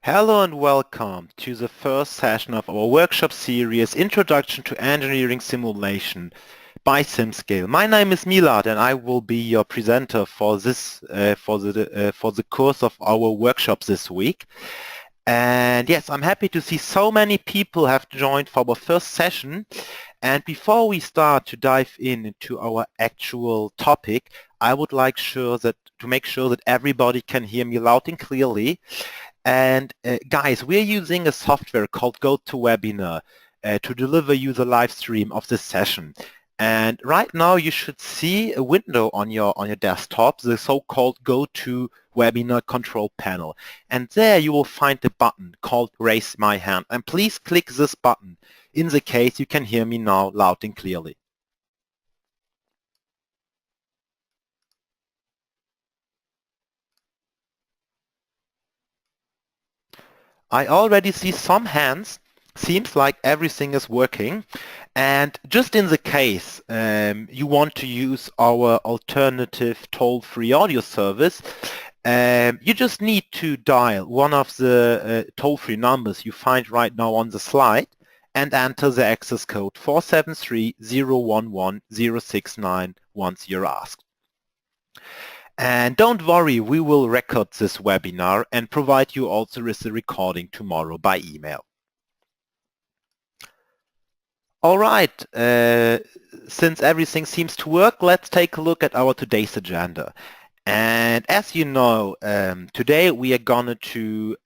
Hello and welcome to the first session of our workshop series, Introduction to Engineering Simulation by SimScale. My name is Milad and I will be your presenter for the course of our workshop this week. And yes, I'm happy to see so many people have joined for our first session. And before we start to dive into our actual topic, I would like to make sure that everybody can hear me loud and clearly. And guys, we're using a software called GoToWebinar to deliver you the live stream of this session. And right now you should see a window on your desktop, the so-called GoToWebinar control panel. And there you will find a button called Raise My Hand. And please click this button in the case you can hear me now loud and clearly. I already see some hands. Seems like everything is working. And just in the case you want to use our alternative toll-free audio service, you just need to dial one of the toll-free numbers you find right now on the slide and enter the access code 473-011-069 once you're asked. And don't worry, we will record this webinar and provide you also with the recording tomorrow by email. All right, since everything seems to work, let's take a look at our today's agenda. And as you know, today we are going to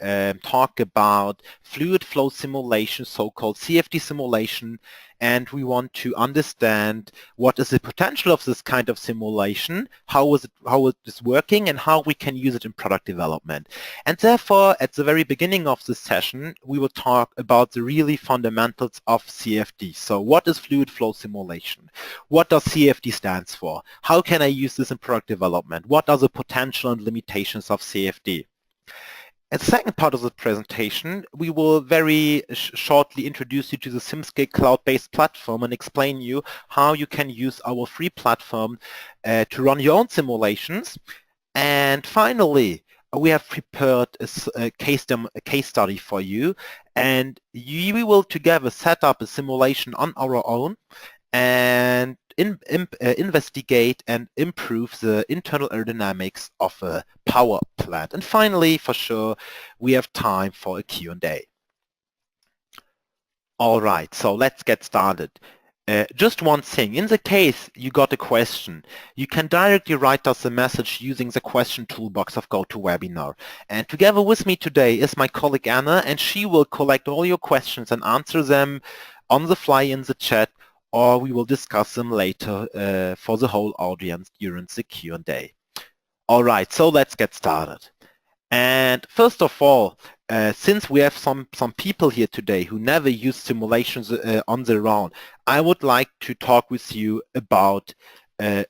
talk about fluid flow simulation, so-called CFD simulation, and we want to understand what is the potential of this kind of simulation, how it is working, and how we can use it in product development. And therefore, at the very beginning of this session, we will talk about the really fundamentals of CFD. So what is fluid flow simulation? What does CFD stands for? How can I use this in product development? What are the potential and limitations of CFD? In the second part of the presentation, we will very shortly introduce you to the SimScale cloud-based platform and explain you how you can use our free platform to run your own simulations. And finally, we have prepared a case study for you, and we will together set up a simulation on our own and investigate and improve the internal aerodynamics of a power plant. And finally, for sure, we have time for a Q&A. All right, so let's get started. Just one thing, in the case you got a question, you can directly write us a message using the question toolbox of GoToWebinar. And together with me today is my colleague Anna, and she will collect all your questions and answer them on the fly in the chat, or we will discuss them later for the whole audience during the Q&A. All right, so let's get started. And first of all, since we have some people here today who never used simulations on their own, I would like to talk with you about the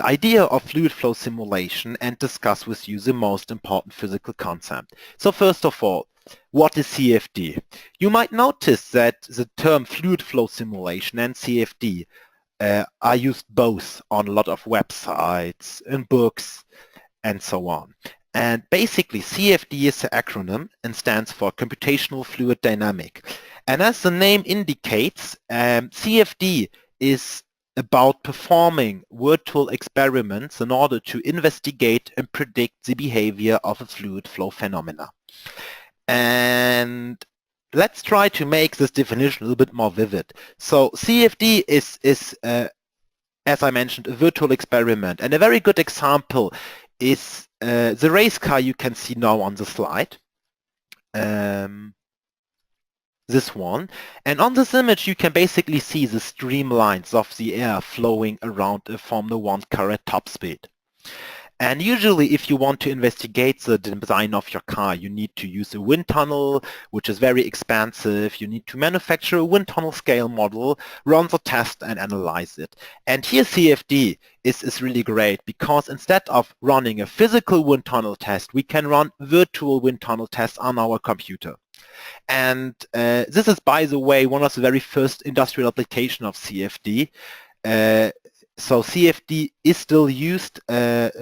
idea of fluid flow simulation and discuss with you the most important physical concept. So first of all, what is CFD? You might notice that the term fluid flow simulation and CFD are used both on a lot of websites, in books, and so on. And basically, CFD is the acronym and stands for Computational Fluid Dynamic. And as the name indicates, CFD is about performing virtual experiments in order to investigate and predict the behavior of a fluid flow phenomena. And let's try to make this definition a little bit more vivid. So CFD is as I mentioned, a virtual experiment. And a very good example is the race car you can see now on the slide. This one. And on this image, you can basically see the streamlines of the air flowing around a Formula One car at top speed. And usually, if you want to investigate the design of your car, you need to use a wind tunnel, which is very expensive. You need to manufacture a wind tunnel scale model, run the test, and analyze it. And here CFD is really great because instead of running a physical wind tunnel test, we can run virtual wind tunnel tests on our computer. And this is, by the way, one of the very first industrial applications of CFD. So CFD is still used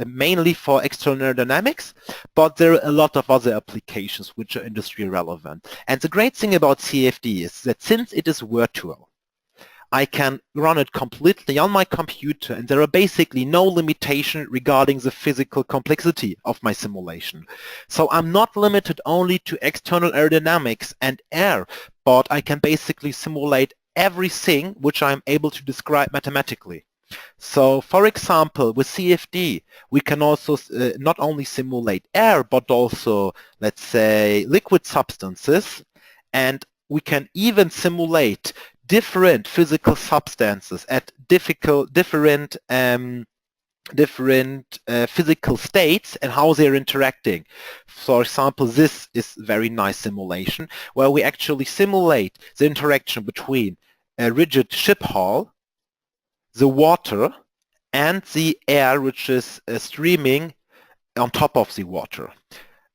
mainly for external aerodynamics, but there are a lot of other applications which are industry relevant. And the great thing about CFD is that since it is virtual, I can run it completely on my computer, and there are basically no limitation regarding the physical complexity of my simulation. So I'm not limited only to external aerodynamics and air, but I can basically simulate everything which I'm able to describe mathematically. So, for example, with CFD, we can also not only simulate air, but also, let's say, liquid substances, and we can even simulate different physical substances at different physical states and how they're interacting. For example, this is a very nice simulation where we actually simulate the interaction between a rigid ship hull, the water, and the air which is streaming on top of the water.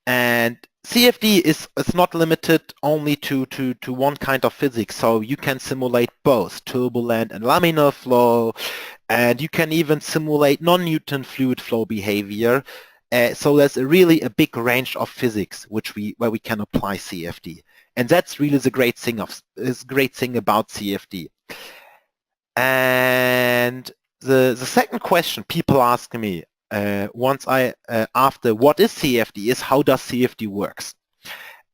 And CFD is not limited only to one kind of physics, so you can simulate both turbulent and laminar flow, and you can even simulate non-Newton fluid flow behavior. So there's really a big range of physics where we can apply CFD, and that's really the great thing about CFD. And the second question people ask me after what is CFD is how does CFD works?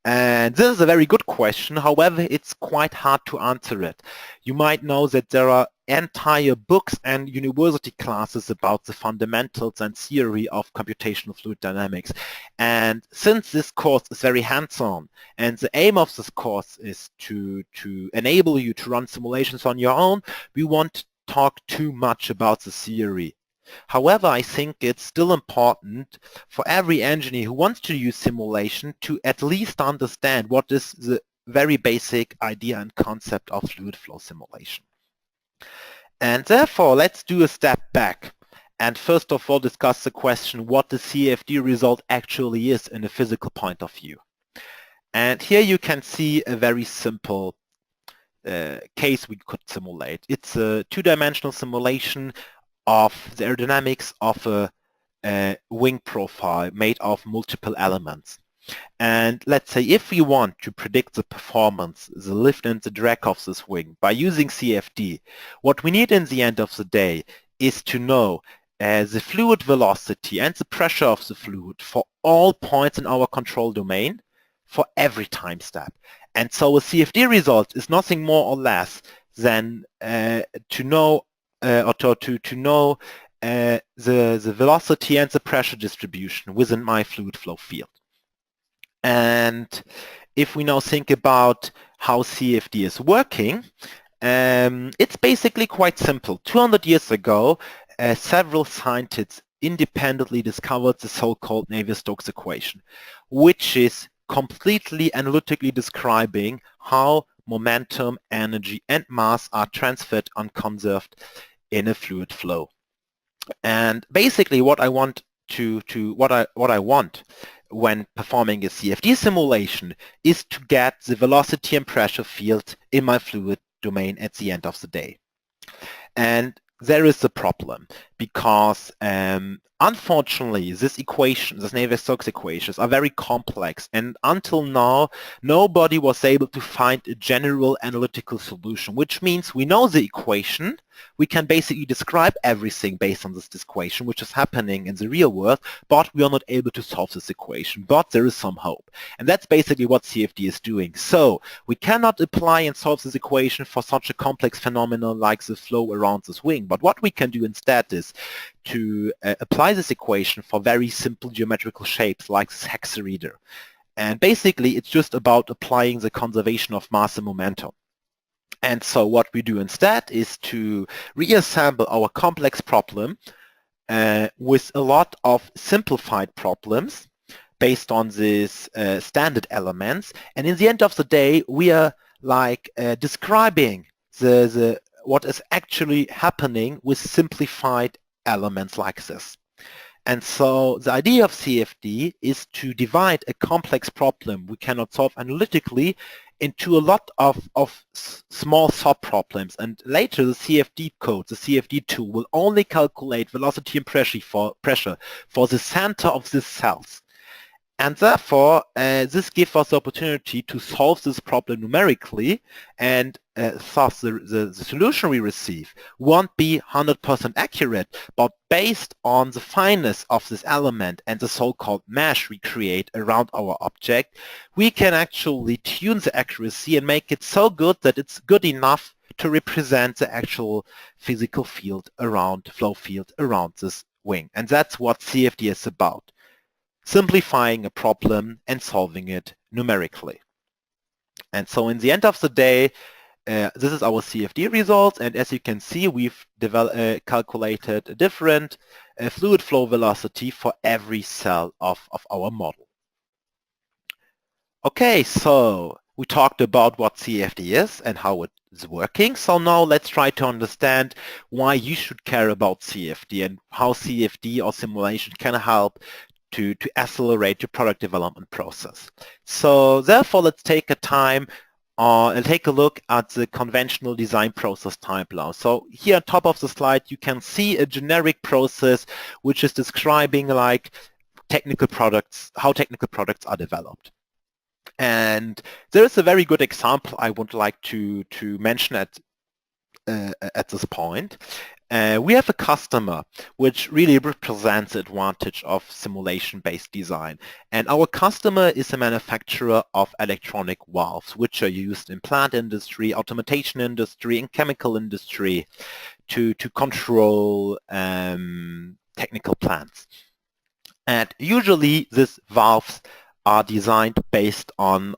And this is a very good question. However, it's quite hard to answer it. You might know that there are entire books and university classes about the fundamentals and theory of computational fluid dynamics. And since this course is very hands-on, and the aim of this course is to enable you to run simulations on your own, we won't talk too much about the theory. However, I think it's still important for every engineer who wants to use simulation to at least understand what is the very basic idea and concept of fluid flow simulation. And therefore, let's do a step back and first of all discuss the question what the CFD result actually is in a physical point of view. And here you can see a very simple case we could simulate. It's a two-dimensional simulation of the aerodynamics of a wing profile made of multiple elements. And let's say if we want to predict the performance, the lift and the drag of this wing by using CFD, what we need in the end of the day is to know the fluid velocity and the pressure of the fluid for all points in our control domain for every time step. And so a CFD result is nothing more or less than to know the velocity and the pressure distribution within my fluid flow field. And if we now think about how CFD is working, it's basically quite simple. 200 years ago, several scientists independently discovered the so-called Navier-Stokes equation, which is completely analytically describing how momentum, energy, and mass are transferred and conserved in a fluid flow. And basically what I want when performing a CFD simulation is to get the velocity and pressure field in my fluid domain at the end of the day. And there is a problem because unfortunately this Navier-Stokes equations are very complex, and until now nobody was able to find a general analytical solution, which means we know the equation, we can basically describe everything based on this equation which is happening in the real world, but we are not able to solve this equation, but there is some hope. And that's basically what CFD is doing. So we cannot apply and solve this equation for such a complex phenomenon like the flow around this wing, but what we can do instead is to apply this equation for very simple geometrical shapes like this hexaeder. And basically it's just about applying the conservation of mass and momentum. And so what we do instead is to reassemble our complex problem with a lot of simplified problems based on these standard elements. And in the end of the day, we are like describing what is actually happening with simplified elements like this. And so the idea of CFD is to divide a complex problem we cannot solve analytically into a lot of small sub-problems, and later the CFD code, the CFD tool, will only calculate velocity and pressure for the center of the cells. And therefore, this gives us the opportunity to solve this problem numerically, and thus the solution we receive won't be 100% accurate, but based on the fineness of this element and the so-called mesh we create around our object, we can actually tune the accuracy and make it so good that it's good enough to represent the actual physical field around, flow field around this wing. And that's what CFD is about. Simplifying a problem and solving it numerically. And so in the end of the day, this is our CFD results, and as you can see, we've calculated a different fluid flow velocity for every cell of our model. Okay, so we talked about what CFD is and how it is working. So now let's try to understand why you should care about CFD and how CFD or simulation can help to accelerate your product development process. So therefore, let's take a time and take a look at the conventional design process timeline. So here on top of the slide, you can see a generic process which is describing like technical products, how technical products are developed. And there is a very good example I would like to mention at this point. We have a customer which really represents the advantage of simulation-based design. And our customer is a manufacturer of electronic valves, which are used in plant industry, automation industry, and chemical industry to control technical plants. And usually these valves are designed based on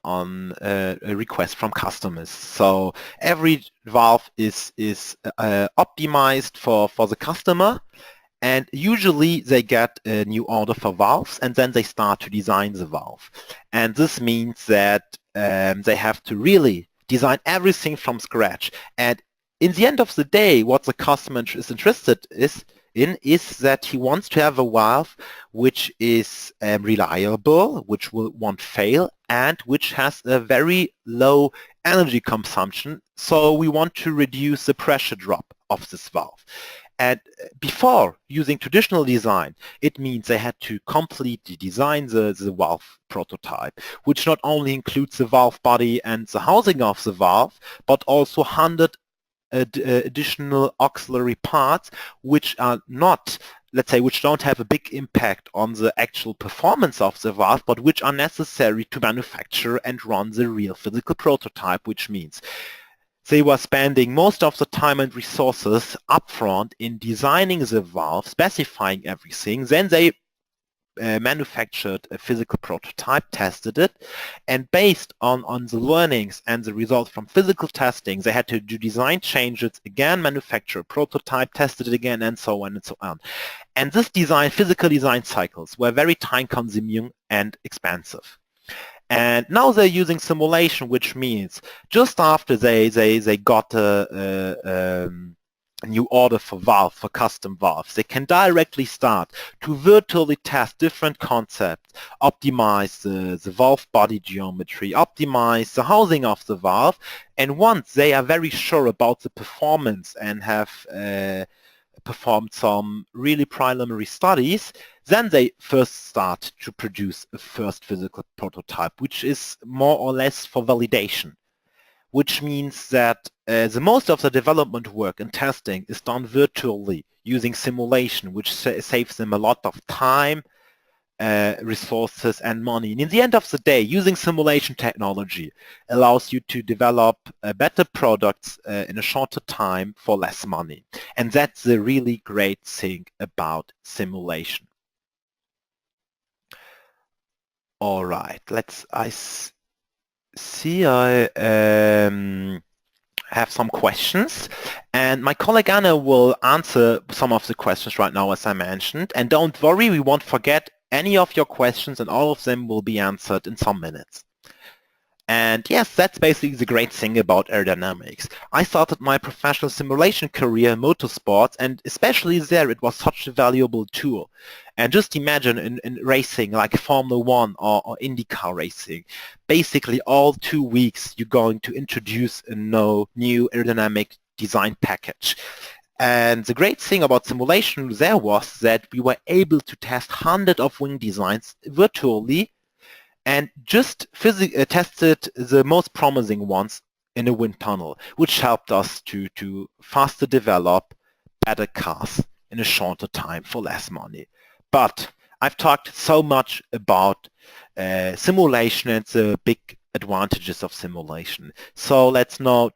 a request from customers. So every valve is optimized for the customer, and usually they get a new order for valves and then they start to design the valve. And this means that they have to really design everything from scratch. And in the end of the day, what the customer is interested in is that he wants to have a valve which is reliable, which won't fail, and which has a very low energy consumption. So we want to reduce the pressure drop of this valve. And before using traditional design, it means they had to completely design the valve prototype, which not only includes the valve body and the housing of the valve, but also 100 additional auxiliary parts which are not, let's say, which don't have a big impact on the actual performance of the valve, but which are necessary to manufacture and run the real physical prototype, which means they were spending most of the time and resources upfront in designing the valve, specifying everything, then they manufactured a physical prototype, tested it, and based on the learnings and the results from physical testing, they had to do design changes again, manufacture a prototype, test it again, and so on and so on. And this physical design cycles were very time-consuming and expensive. And now they're using simulation, which means just after they got a new order for custom valves, they can directly start to virtually test different concepts, optimize the valve body geometry, optimize the housing of the valve, and once they are very sure about the performance and have performed some really preliminary studies, then they first start to produce a first physical prototype, which is more or less for validation, which means that the most of the development work and testing is done virtually using simulation, which saves them a lot of time, resources, and money. And in the end of the day, using simulation technology allows you to develop better products in a shorter time for less money. And that's the really great thing about simulation. All right, I have some questions, and my colleague Anna will answer some of the questions right now, as I mentioned. And don't worry, we won't forget any of your questions, and all of them will be answered in some minutes. And yes, that's basically the great thing about aerodynamics. I started my professional simulation career in motorsports, and especially there it was such a valuable tool. And just imagine in racing like Formula One or IndyCar racing, basically all 2 weeks you're going to introduce a new aerodynamic design package. And the great thing about simulation there was that we were able to test hundreds of wing designs virtually and just tested the most promising ones in a wind tunnel, which helped us to faster develop better cars in a shorter time for less money. But I've talked so much about simulation and the big advantages of simulation. So let's now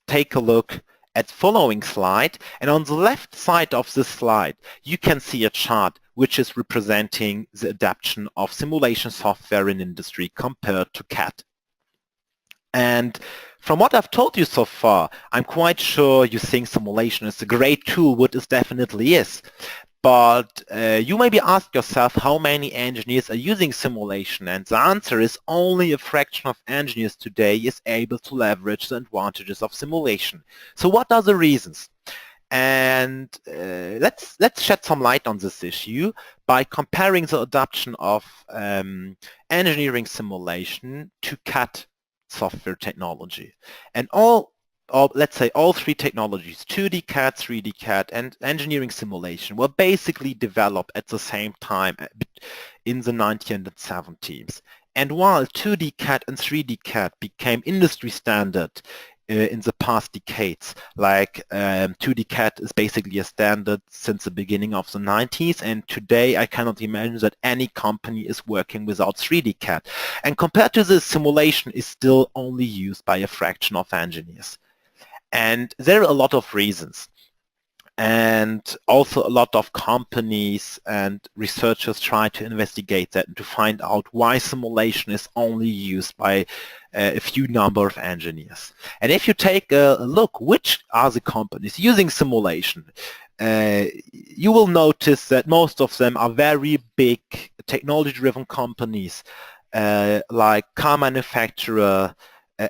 take a look at the following slide. And on the left side of this slide, you can see a chart which is representing the adoption of simulation software in industry compared to CAD. And from what I've told you so far, I'm quite sure you think simulation is a great tool, which it definitely is. But you maybe ask yourself how many engineers are using simulation, and the answer is only a fraction of engineers today is able to leverage the advantages of simulation. So what are the reasons? And let's shed some light on this issue by comparing the adoption of engineering simulation to CAD software technology. And let's say all three technologies, 2D CAD, 3D CAD, and engineering simulation were basically developed at the same time in the 1970s. And while 2D CAD and 3D CAD became industry standard in the past decades, like 2D CAD is basically a standard since the beginning of the 90s, and today I cannot imagine that any company is working without 3D CAD. And compared to this, simulation is still only used by a fraction of engineers. And there are a lot of reasons. And also a lot of companies and researchers try to investigate that and to find out why simulation is only used by a few number of engineers. And if you take a look, which are the companies using simulation, you will notice that most of them are very big technology-driven companies like car manufacturer,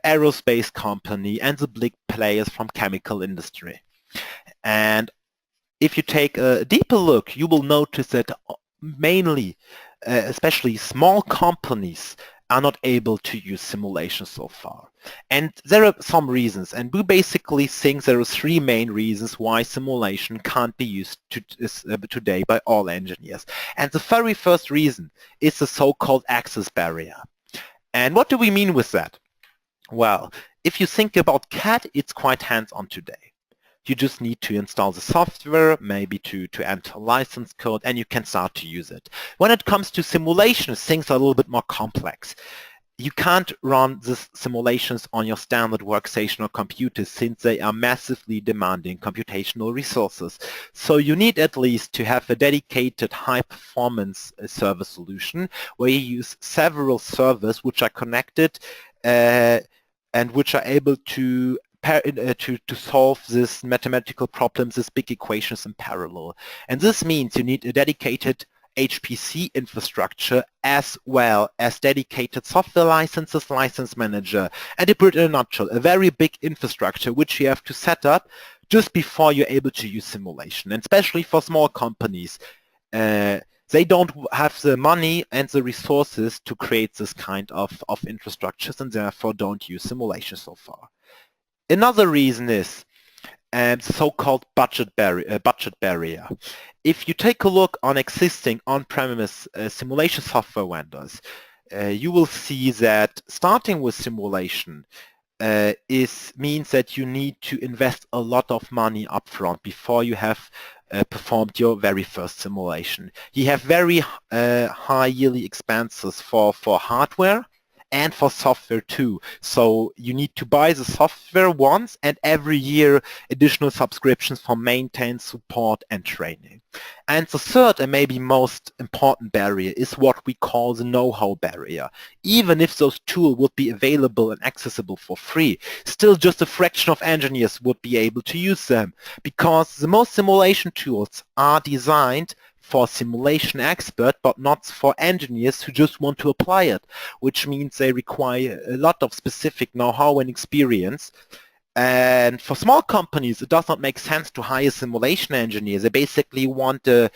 aerospace company, and the big players from chemical industry. And if you take a deeper look, you will notice that mainly, especially small companies, are not able to use simulation so far. And there are some reasons, and we basically think there are three main reasons why simulation can't be used today by all engineers. And the very first reason is the so-called access barrier. And what do we mean with that? Well, if you think about CAD, it's quite hands-on today. You just need to install the software, maybe to enter license code, and you can start to use it. When it comes to simulations, things are a little bit more complex. You can't run these simulations on your standard workstation or computer since they are massively demanding computational resources. So you need at least to have a dedicated high-performance server solution where you use several servers which are connected and which are able to solve this mathematical problems, these big equations in parallel. And this means you need a dedicated HPC infrastructure as well as dedicated software licenses, license manager, and to put it in a nutshell, a very big infrastructure which you have to set up just before you're able to use simulation. And especially for small companies, they don't have the money and the resources to create this kind of infrastructures and therefore don't use simulation so far. Another reason is the so-called budget barrier. If you take a look on existing on-premise simulation software vendors, you will see that starting with simulation means that you need to invest a lot of money upfront before you have performed your very first simulation. You have very high yearly expenses for hardware and for software too. So you need to buy the software once and every year additional subscriptions for maintenance, support and training. And the third and maybe most important barrier is what we call the know-how barrier. Even if those tools would be available and accessible for free, still just a fraction of engineers would be able to use them because the most simulation tools are designed for a simulation expert, but not for engineers who just want to apply it, which means they require a lot of specific know-how and experience. And for small companies, it does not make sense to hire simulation engineers. They basically want a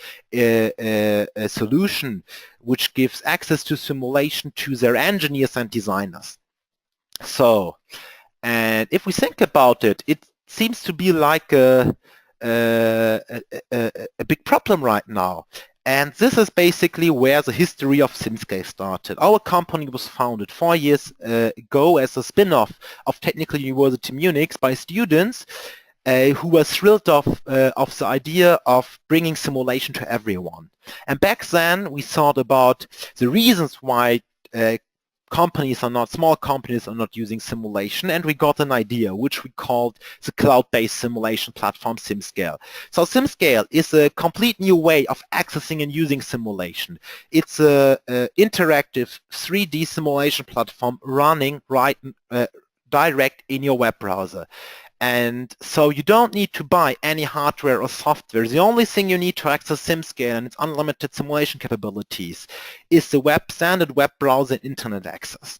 solution which gives access to simulation to their engineers and designers. So, and if we think about it, it seems to be like a big problem right now. And this is basically where the history of SimScale started. Our company was founded 4 years ago as a spin-off of Technical University Munich by students who were thrilled of the idea of bringing simulation to everyone. And back then we thought about the reasons why small companies are not using simulation, and we got an idea which we called the cloud-based simulation platform SimScale. So SimScale is a complete new way of accessing and using simulation. It's an interactive 3D simulation platform running direct in your web browser. And so you don't need to buy any hardware or software. The only thing you need to access SimScale and its unlimited simulation capabilities is the standard web browser and internet access.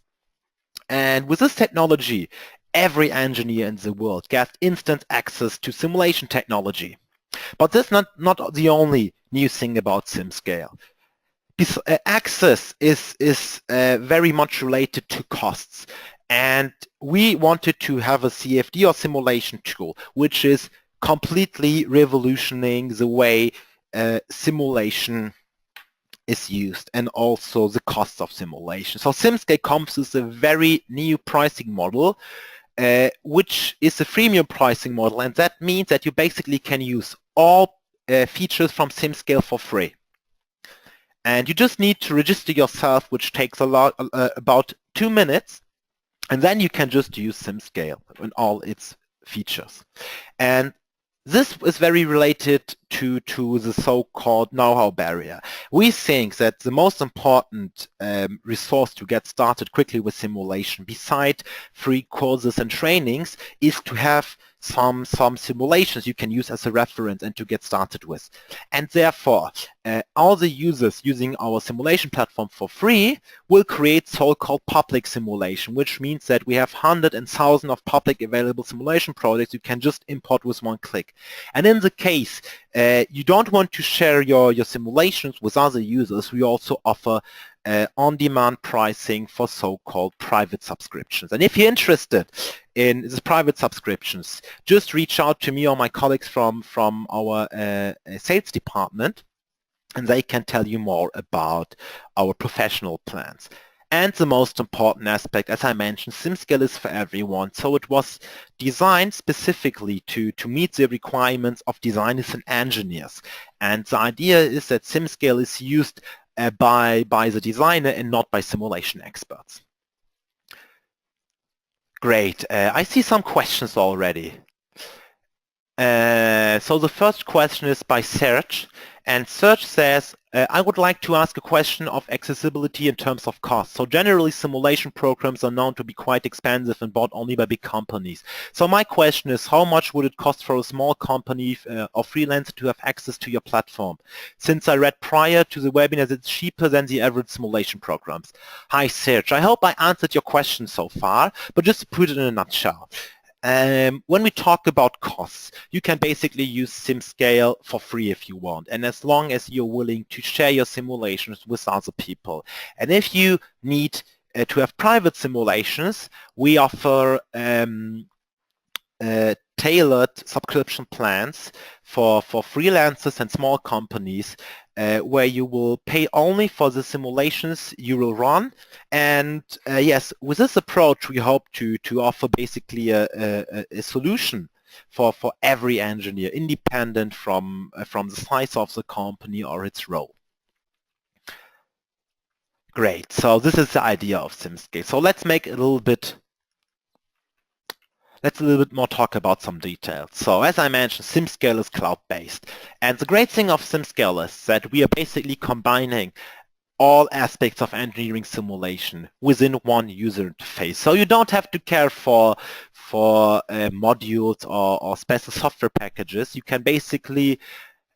And with this technology, every engineer in the world gets instant access to simulation technology. But that's not the only new thing about SimScale. Access is very much related to costs. And we wanted to have a CFD or simulation tool, which is completely revolutioning the way simulation is used and also the cost of simulation. So SimScale comes with a very new pricing model, which is a freemium pricing model, and that means that you basically can use all features from SimScale for free. And you just need to register yourself, which takes about 2 minutes. And then you can just use SimScale and all its features. And this is very related to the so-called know-how barrier. We think that the most important resource to get started quickly with simulation, beside free courses and trainings, is to have some simulations you can use as a reference and to get started with. And therefore, all the users using our simulation platform for free will create so-called public simulation, which means that we have hundreds and thousands of public available simulation projects you can just import with one click. And in the case you don't want to share your simulations with other users, we also offer on-demand pricing for so-called private subscriptions. And if you're interested in these private subscriptions, just reach out to me or my colleagues from our sales department, and they can tell you more about our professional plans. And the most important aspect, as I mentioned, SimScale is for everyone. So it was designed specifically to meet the requirements of designers and engineers. And the idea is that SimScale is used by the designer and not by simulation experts. Great. I see some questions already. So the first question is by Serge. And Serge says, I would like to ask a question of accessibility in terms of cost. So generally simulation programs are known to be quite expensive and bought only by big companies. So my question is, how much would it cost for a small company or freelancer to have access to your platform? Since I read prior to the webinar that it's cheaper than the average simulation programs. Hi Serge, I hope I answered your question so far, but just to put it in a nutshell. When we talk about costs, you can basically use SimScale for free if you want, and as long as you're willing to share your simulations with other people. And if you need to have private simulations, we offer tailored subscription plans for freelancers and small companies where you will pay only for the simulations you will run. And yes, with this approach, we hope to offer basically a solution for every engineer, independent from the size of the company or its role. Great. So this is the idea of SimScale. So let's a little bit more talk about some details. So as I mentioned, SimScale is cloud-based. And the great thing of SimScale is that we are basically combining all aspects of engineering simulation within one user interface. So you don't have to care for modules or special software packages. You can basically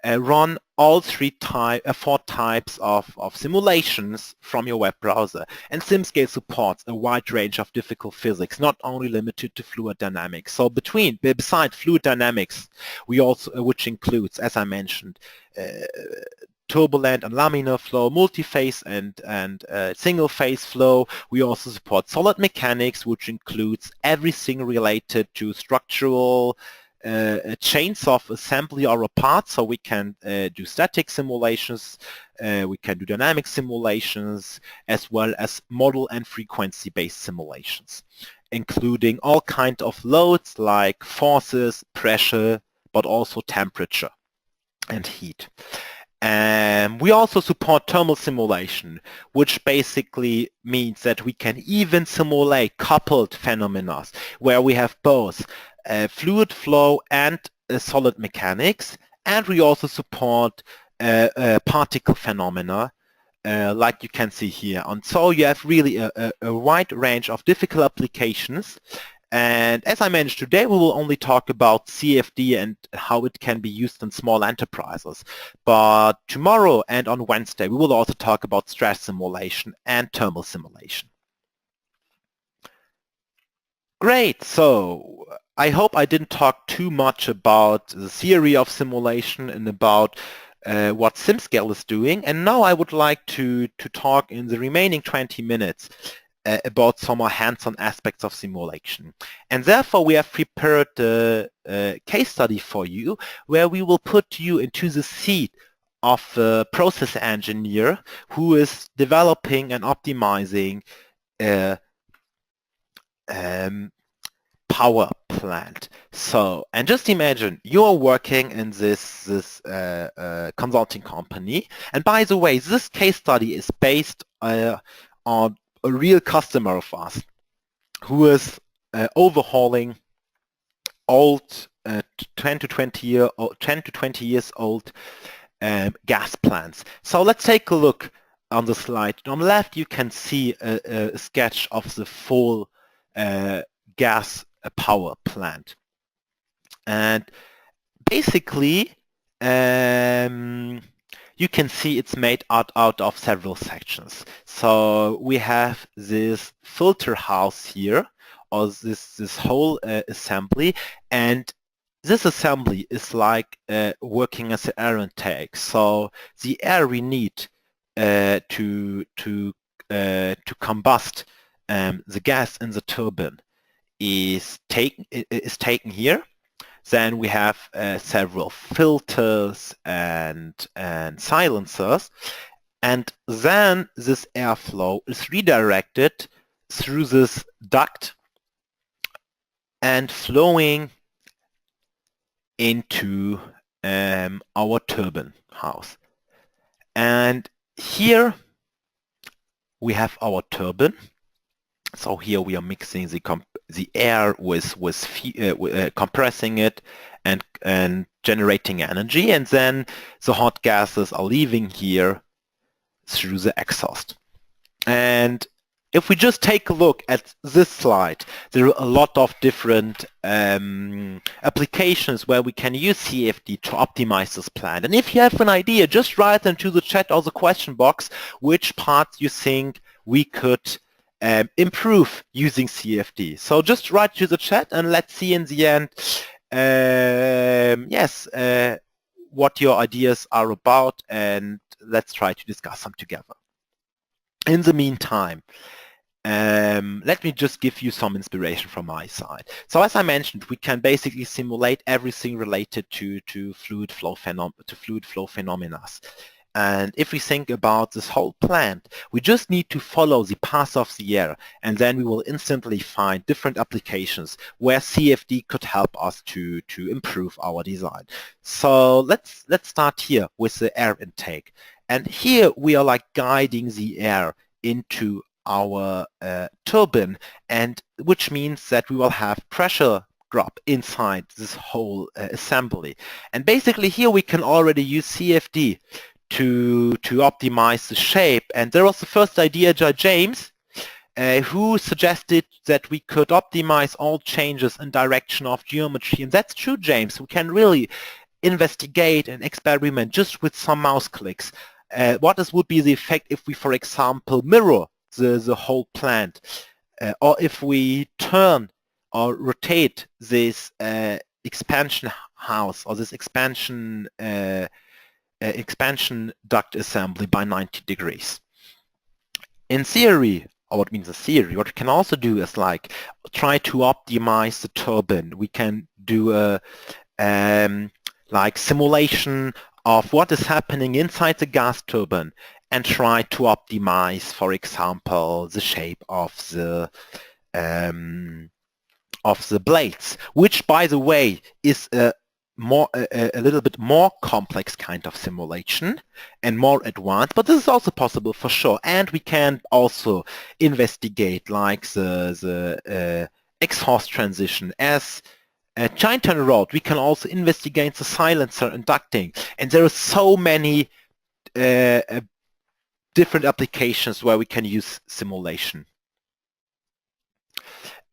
run all four types of simulations from your web browser. And SimScale supports a wide range of difficult physics, not only limited to fluid dynamics. So besides fluid dynamics, we also, which includes, as I mentioned, turbulent and laminar flow, multi-phase and single-phase flow. We also support solid mechanics, which includes everything related to structural chains of assembly or a part, so we can do static simulations, we can do dynamic simulations, as well as model and frequency-based simulations, including all kinds of loads like forces, pressure, but also temperature and heat. And we also support thermal simulation, which basically means that we can even simulate coupled phenomena, where we have both fluid flow and solid mechanics, and we also support particle phenomena, like you can see here. And so you have really a wide range of difficult applications. And as I mentioned, today we will only talk about CFD and how it can be used in small enterprises. But tomorrow and on Wednesday, we will also talk about stress simulation and thermal simulation. Great. So I hope I didn't talk too much about the theory of simulation and about what SimScale is doing. And now I would like to talk in the remaining 20 minutes about some more hands-on aspects of simulation. And therefore we have prepared a case study for you where we will put you into the seat of a process engineer who is developing and optimizing power plant. So, and just imagine you're working in this consulting company. And by the way, this case study is based on a real customer of us who is overhauling old 10 to 20 years old gas plants. So let's take a look on the slide. On the left you can see a sketch of the full gas power plant, and basically you can see it's made out of several sections. So we have this filter house here, or this whole assembly, and this assembly is like working as an air intake. So the air we need to combust the gas in the turbine is taken here. Then we have several filters and silencers, and then this airflow is redirected through this duct and flowing into our turbine house. And here we have our turbine. So here we are mixing the air with compressing it and generating energy, and then the hot gases are leaving here through the exhaust. And if we just take a look at this slide, there are a lot of different applications where we can use CFD to optimize this plant. And if you have an idea, just write into the chat or the question box which parts you think we could improve using CFD. So just write to the chat and let's see in the end what your ideas are about, and let's try to discuss them together. In the meantime, let me just give you some inspiration from my side. So as I mentioned, we can basically simulate everything related to fluid flow phenomena. And if we think about this whole plant, we just need to follow the path of the air, and then we will instantly find different applications where CFD could help us to improve our design. So let's start here with the air intake. And here we are like guiding the air into our turbine, and which means that we will have pressure drop inside this whole assembly. And basically here we can already use CFD to optimize the shape. And there was the first idea by James, who suggested that we could optimize all changes in direction of geometry. And that's true, James. We can really investigate and experiment just with some mouse clicks. Would be the effect if we, for example, mirror the whole plant, or if we turn or rotate this expansion house or this expansion duct assembly by 90 degrees. In theory, or what means in theory, what we can also do is like try to optimize the turbine. We can do a like simulation of what is happening inside the gas turbine and try to optimize, for example, the shape of the blades, which, by the way, is a little bit more complex kind of simulation and more advanced, but this is also possible for sure. And we can also investigate like the exhaust transition. As Chinton wrote, we can also investigate the silencer and ducting, and there are so many different applications where we can use simulation.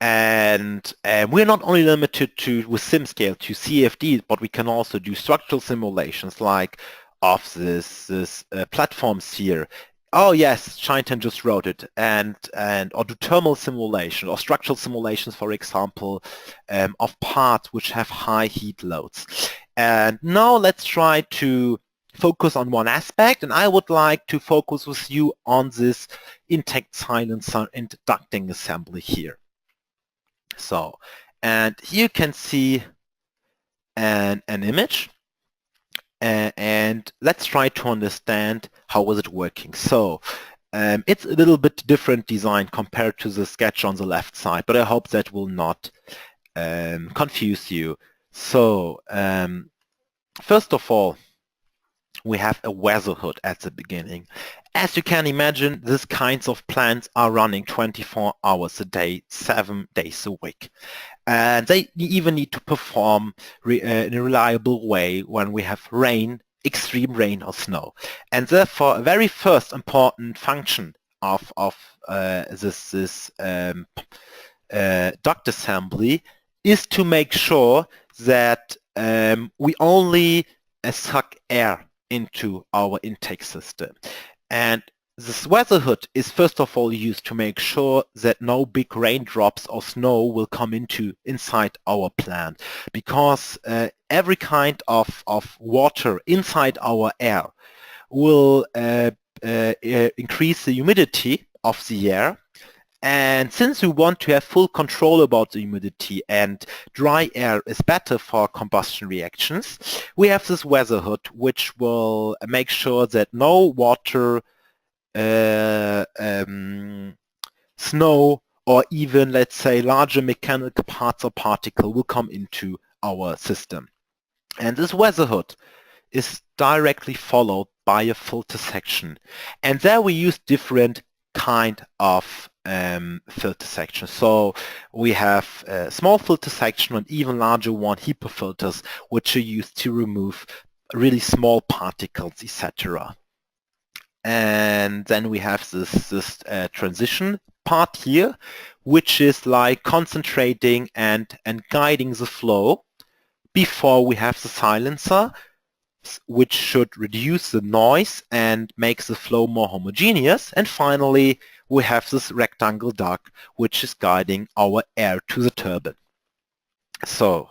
And we're not only limited with SimScale to CFD, but we can also do structural simulations like of this platforms here. Oh yes, Chinton just wrote it, and or do thermal simulation or structural simulations, for example, of parts which have high heat loads. And now let's try to focus on one aspect, and I would like to focus with you on this intact silencer and ducting assembly here. So, and you can see an image, and let's try to understand how was it working. So, it's a little bit different design compared to the sketch on the left side, but I hope that will not confuse you. So, first of all, we have a weather hood at the beginning. As you can imagine, these kinds of plants are running 24 hours a day, 7 days a week. And they even need to perform in a reliable way when we have rain, extreme rain or snow. And therefore, a very first important function of this duct assembly is to make sure that we only suck air into our intake system. And this weather hood is first of all used to make sure that no big raindrops or snow will come inside our plant, because every kind of water inside our air will increase the humidity of the air. And since we want to have full control about the humidity and dry air is better for combustion reactions, we have this weather hood which will make sure that no water, snow, or even, let's say, larger mechanical parts or particle will come into our system. And this weather hood is directly followed by a filter section. And there we use different kind of filter section. So we have a small filter section and even larger one, HEPA filters, which are used to remove really small particles, etc. And then we have this transition part here, which is like concentrating and guiding the flow before we have the silencer, which should reduce the noise and makes the flow more homogeneous. And finally, we have this rectangle duct, which is guiding our air to the turbine. So,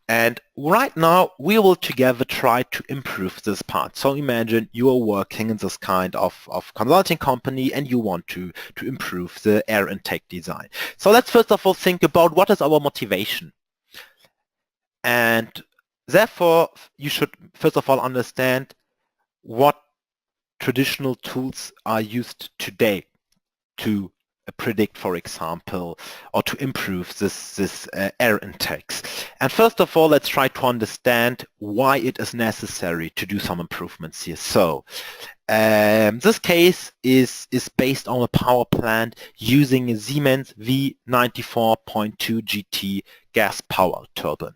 and right now we will together try to improve this part. So imagine you are working in this kind of consulting company and you want to improve the air intake design. So let's first of all think about what is our motivation. And therefore, you should first of all understand what traditional tools are used today to predict, for example, or to improve this air intakes. And first of all, let's try to understand why it is necessary to do some improvements here. So this case is based on a power plant using a Siemens V94.2 GT gas power turbine.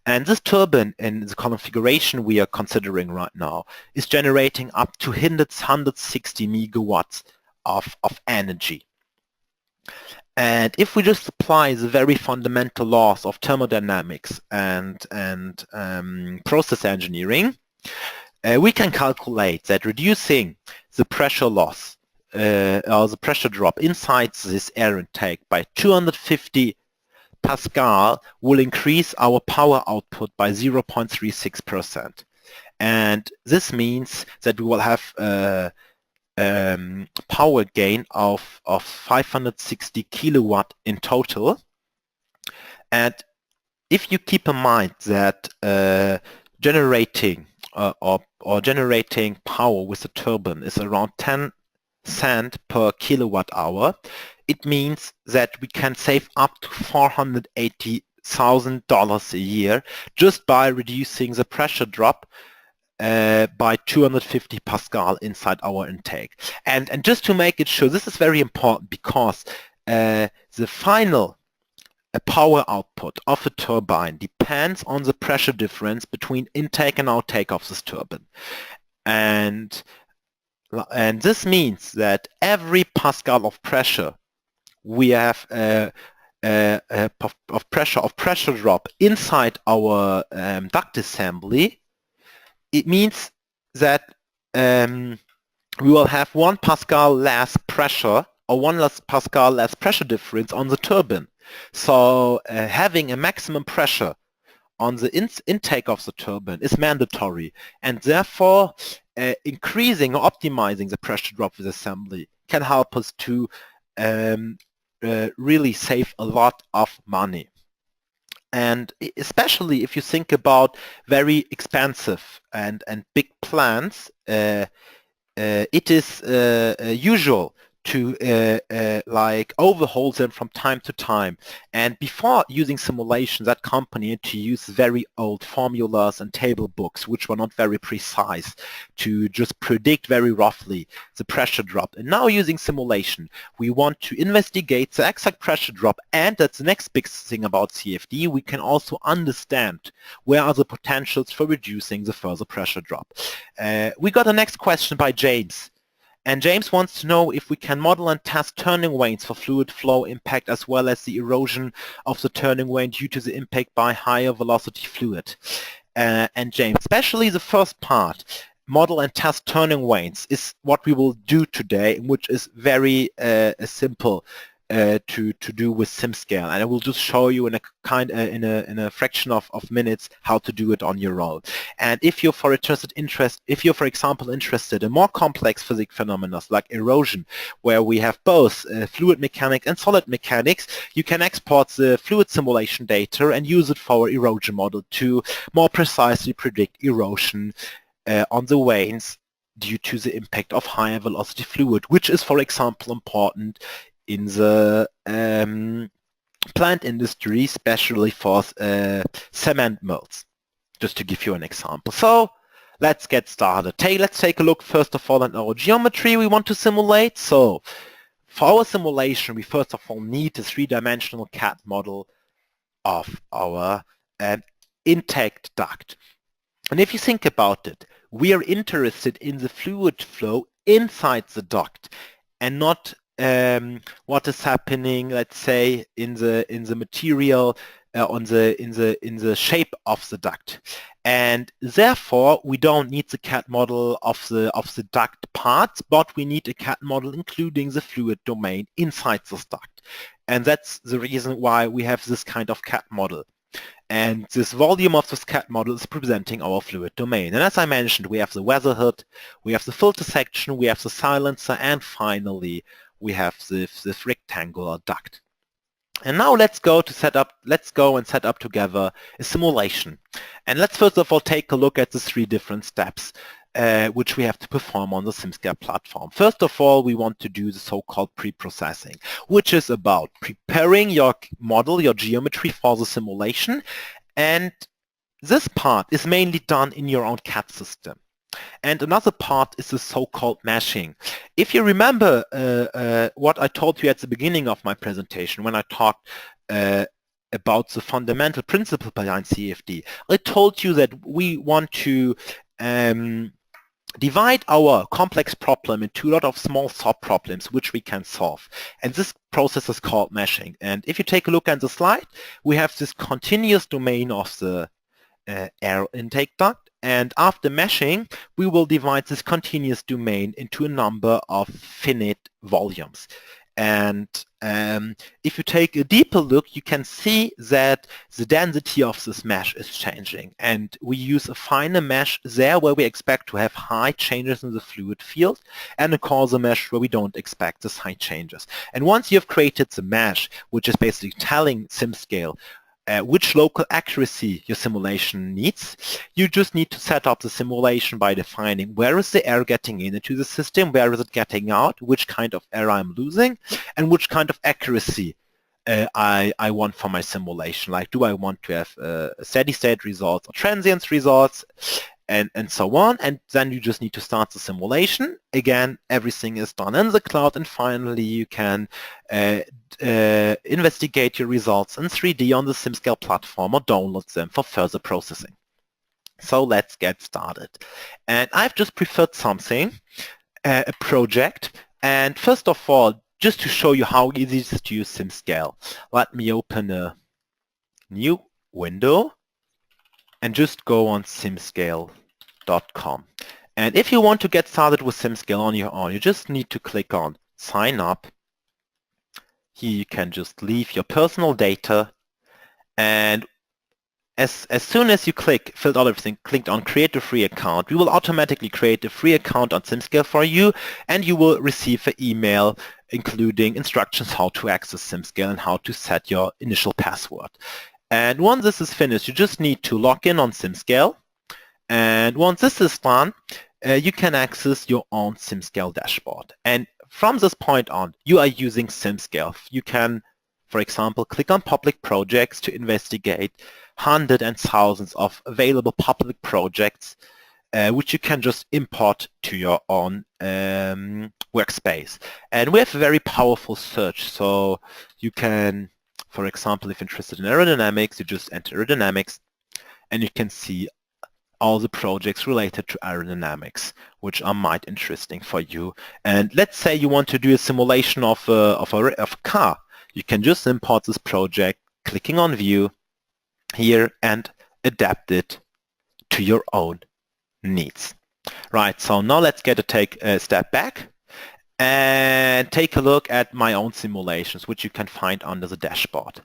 And this turbine, in the configuration we are considering right now, is generating up to 160 megawatts of energy. And if we just apply the very fundamental laws of thermodynamics and process engineering, we can calculate that reducing the pressure loss or the pressure drop inside this air intake by 250 Pascal will increase our power output by 0.36%. And this means that we will have power gain of 560 kilowatt in total. And if you keep in mind that generating generating power with a turbine is around 10 cents per kilowatt hour, it means that we can save up to $480,000 a year just by reducing the pressure drop by 250 Pascal inside our intake. And just to make it sure, this is very important because the final power output of a turbine depends on the pressure difference between intake and outtake of this turbine. And this means that every Pascal of pressure we have of pressure drop inside our duct assembly, it means that we will have 1 Pascal less pressure or 1 less Pascal less pressure difference on the turbine. So having a maximum pressure on the intake of the turbine is mandatory, and therefore increasing or optimizing the pressure drop with assembly can help us to really save a lot of money. And especially if you think about very expensive and big plants, it is usual to like overhaul them from time to time. And before using simulation, that company had to use very old formulas and table books, which were not very precise, to just predict very roughly the pressure drop. And now using simulation, we want to investigate the exact pressure drop, and that's the next big thing about CFD. We can also understand where are the potentials for reducing the further pressure drop. We got a next question by James. And James wants to know if we can model and test turning vanes for fluid flow impact as well as the erosion of the turning vane due to the impact by higher velocity fluid. And James, especially the first part, model and test turning vanes, is what we will do today, which is very simple to do with SimScale, and I will just show you in a fraction of minutes how to do it on your own. And if you're for example interested in more complex physics phenomena like erosion, where we have both fluid mechanics and solid mechanics, you can export the fluid simulation data and use it for our erosion model to more precisely predict erosion on the vanes due to the impact of higher velocity fluid, which is, for example, important in the plant industry, especially for cement mills, just to give you an example. So let's get started. Let's take a look first of all at our geometry we want to simulate. So for our simulation, we first of all need a three-dimensional CAD model of our intake duct. And if you think about it, we are interested in the fluid flow inside the duct and not what is happening, let's say, in the material in the shape of the duct. And therefore, we don't need the CAD model of the duct parts, but we need a CAD model including the fluid domain inside this duct. And that's the reason why we have this kind of CAD model. And this volume of this CAD model is representing our fluid domain. And as I mentioned, we have the weather hood, we have the filter section, we have the silencer, and finally we have this rectangular duct. And now let's go and set up together a simulation. And let's first of all take a look at the 3 different steps which we have to perform on the SimScale platform. First of all, we want to do the so-called pre-processing, which is about preparing your model, your geometry for the simulation. And this part is mainly done in your own CAD system. And another part is the so-called meshing. If you remember what I told you at the beginning of my presentation when I talked about the fundamental principle behind CFD, I told you that we want to divide our complex problem into a lot of small sub-problems which we can solve. And this process is called meshing. And if you take a look at the slide, we have this continuous domain of the air intake duct. And after meshing, we will divide this continuous domain into a number of finite volumes. And if you take a deeper look, you can see that the density of this mesh is changing. And we use a finer mesh there where we expect to have high changes in the fluid field, and a coarser mesh where we don't expect this high changes. And once you've created the mesh, which is basically telling SimScale which local accuracy your simulation needs, you just need to set up the simulation by defining where is the air getting into the system, where is it getting out, which kind of air I'm losing, and which kind of accuracy I want for my simulation. Like, do I want to have steady-state results or transient results, and so on. And then you just need to start the simulation. Again, everything is done in the cloud, and finally you can investigate your results in 3D on the SimScale platform or download them for further processing. So let's get started. And I've just preferred something, a project. And first of all, just to show you how easy it is to use SimScale, let me open a new window and just go on simscale.com. And if you want to get started with SimScale on your own, you just need to click on Sign Up. Here you can just leave your personal data, and as soon as you filled out everything, clicked on Create a Free Account, we will automatically create a free account on SimScale for you, and you will receive an email including instructions how to access SimScale and how to set your initial password. And once this is finished, you just need to log in on SimScale. And once this is done, you can access your own SimScale dashboard. And from this point on, you are using SimScale. You can, for example, click on public projects to investigate hundreds and thousands of available public projects, which you can just import to your own workspace. And we have a very powerful search. So you can, for example, if you're interested in aerodynamics, you just enter aerodynamics, and you can see all the projects related to aerodynamics, which are might interesting for you. And let's say you want to do a simulation of a car. You can just import this project, clicking on View here, and adapt it to your own needs. Right, so now let's take a step back and take a look at my own simulations, which you can find under the dashboard.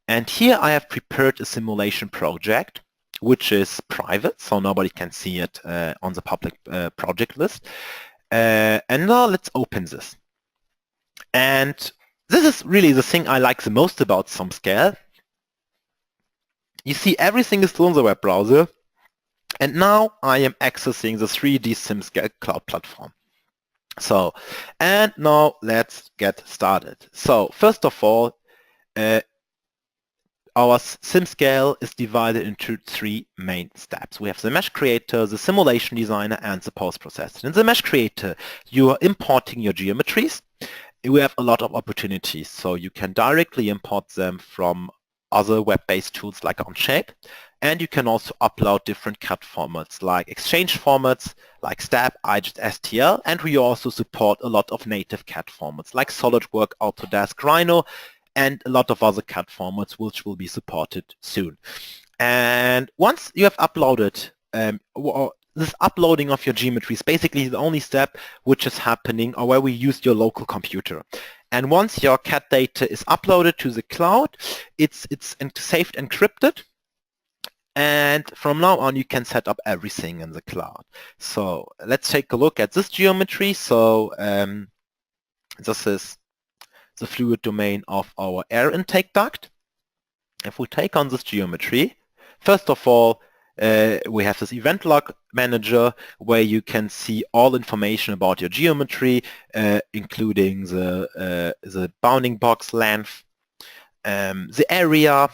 And here I have prepared a simulation project, which is private, so nobody can see it on the public project list. And now let's open this. And this is really the thing I like the most about SimScale. You see, everything is still in the web browser, and now I am accessing the 3D SimScale cloud platform. So, and now let's get started. So, first of all, our SimScale is divided into 3 main steps. We have the mesh creator, the simulation designer, and the post-processor. In the mesh creator, you are importing your geometries. We have a lot of opportunities, so you can directly import them from other web-based tools like Onshape, and you can also upload different CAD formats like exchange formats like STEP, IGES, STL, and we also support a lot of native CAD formats like SolidWorks, Autodesk, Rhino, and a lot of other CAD formats which will be supported soon. And once you have uploaded, this uploading of your geometry is basically the only step which is happening or where we use your local computer. And once your CAD data is uploaded to the cloud, it's saved encrypted. And from now on, you can set up everything in the cloud. So let's take a look at this geometry. So this is the fluid domain of our air intake duct. If we take on this geometry, first of all, we have this event log manager where you can see all information about your geometry, including the bounding box length, the area,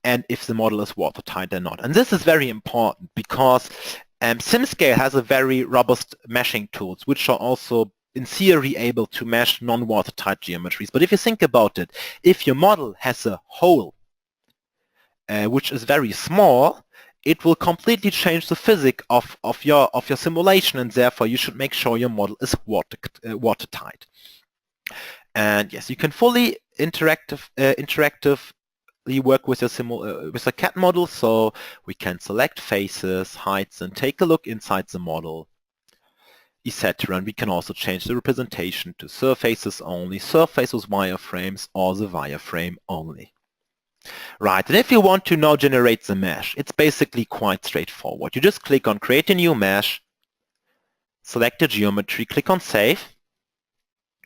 and if the model is watertight or not. And this is very important because SimScale has a very robust meshing tools, which are also in theory able to mesh non-watertight geometries. But if you think about it, if your model has a hole which is very small, it will completely change the physics of your simulation, and therefore you should make sure your model is watertight. And yes, you can fully interactively work with with a CAD model, so we can select faces, heights, and take a look inside the model, etc. And we can also change the representation to surfaces only, surface with wireframes, or the wireframe only. Right, and if you want to now generate the mesh, it's basically quite straightforward. You just click on Create a new mesh, select a geometry, click on Save.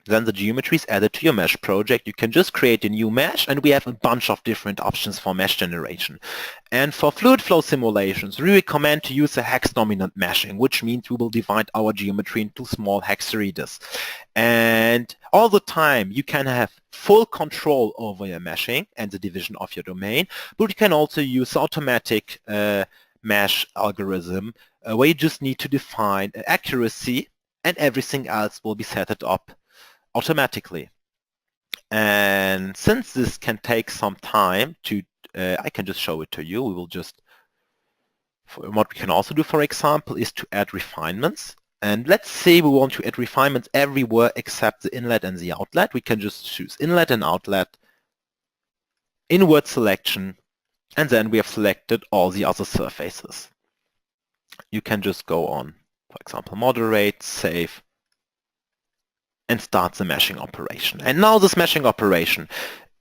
Then the geometry is added to your mesh project. You can just create a new mesh, and we have a bunch of different options for mesh generation. And for fluid flow simulations, we recommend to use a hex-dominant meshing, which means we will divide our geometry into small hex readers. And all the time, you can have full control over your meshing and the division of your domain, but you can also use automatic mesh algorithm where you just need to define accuracy, and everything else will be set up automatically. And since this can take some time to, I can just show it to you. We will just, what we can also do, for example, is to add refinements. And let's say we want to add refinements everywhere except the inlet and the outlet. We can just choose inlet and outlet, inward selection, and then we have selected all the other surfaces. You can just go on, for example, moderate, save, and start the meshing operation. And now this meshing operation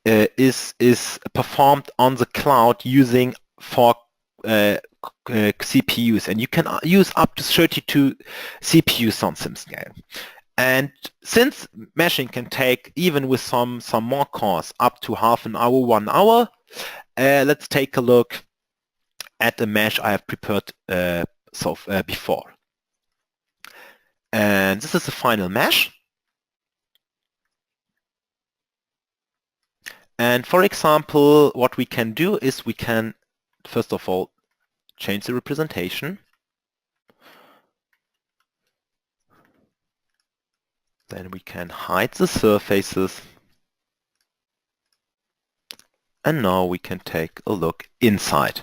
is performed on the cloud using 4 CPUs, and you can use up to 32 CPUs on SimScale. And since meshing can take, even with some more cores, up to half an hour, 1 hour, let's take a look at the mesh I have prepared before. And this is the final mesh. And for example, what we can do is we can, first of all, change the representation. Then we can hide the surfaces. And now we can take a look inside.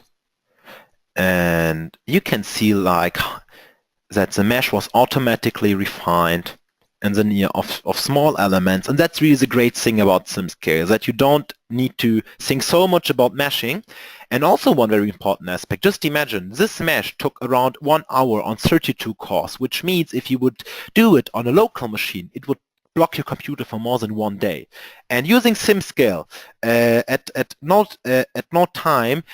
And you can see like that the mesh was automatically refined in the near of small elements. And that's really the great thing about SimScale, that you don't need to think so much about meshing. And also one very important aspect, just imagine this mesh took around 1 hour on 32 cores, which means if you would do it on a local machine, it would block your computer for more than 1 day. And using SimScale, at no time,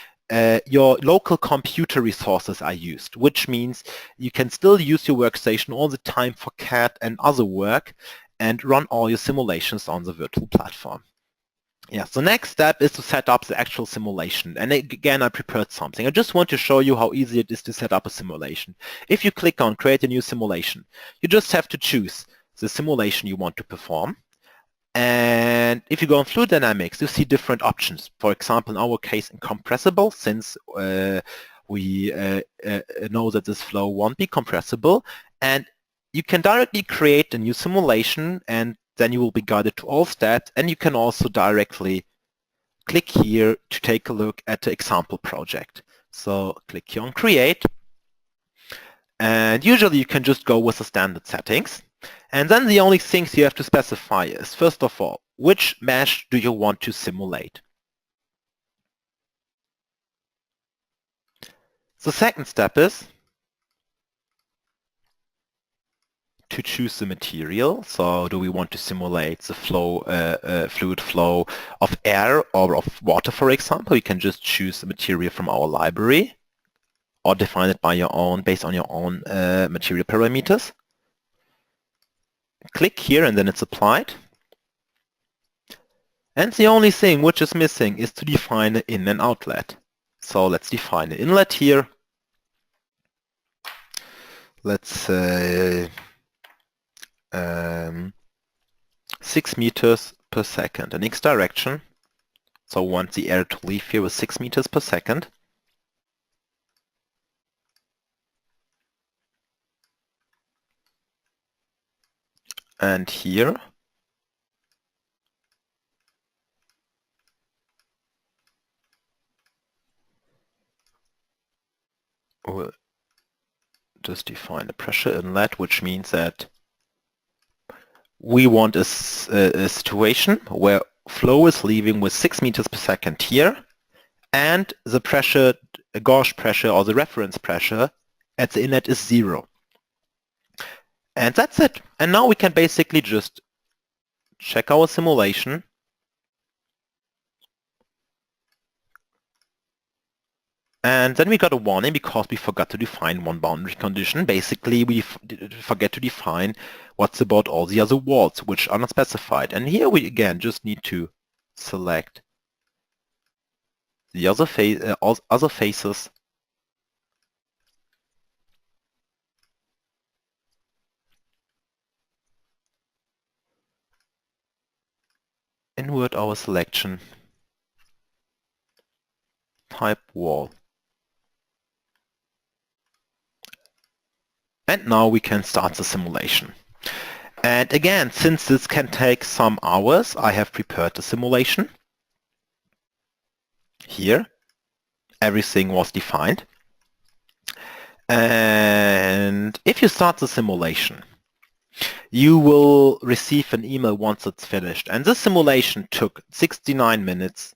your local computer resources are used, which means you can still use your workstation all the time for CAD and other work and run all your simulations on the virtual platform. Yes, the next step is to set up the actual simulation. And again, I prepared something. I just want to show you how easy it is to set up a simulation. If you click on Create a new simulation, you just have to choose the simulation you want to perform. And if you go on Fluid Dynamics, you see different options. For example, in our case, incompressible, since we know that this flow won't be compressible. And you can directly create a new simulation, and then you will be guided to all steps. And you can also directly click here to take a look at the example project. So click here on Create. And usually you can just go with the standard settings. And then the only things you have to specify is, first of all, which mesh do you want to simulate? The second step is to choose the material. So do we want to simulate the flow, fluid flow of air or of water, for example? You can just choose the material from our library or define it by your own, based on your own material parameters. Click here and then it's applied. And the only thing which is missing is to define an in and outlet. So let's define an inlet here. Let's say 6 meters per second in X direction. So we want the air to leave here with 6 meters per second. And here we'll just define a pressure inlet, which means that we want a situation where flow is leaving with 6 meters per second here, and the pressure, gauge pressure or the reference pressure at the inlet is 0. And that's it. And now we can basically just check our simulation. And then we got a warning because we forgot to define one boundary condition. Basically, we forget to define what's about all the other walls, which are not specified. And here we again just need to select the other faces. Invert our selection. Type wall. And now we can start the simulation. And again, since this can take some hours, I have prepared the simulation. Here, everything was defined. And if you start the simulation, you will receive an email once it's finished. And this simulation took 69 minutes,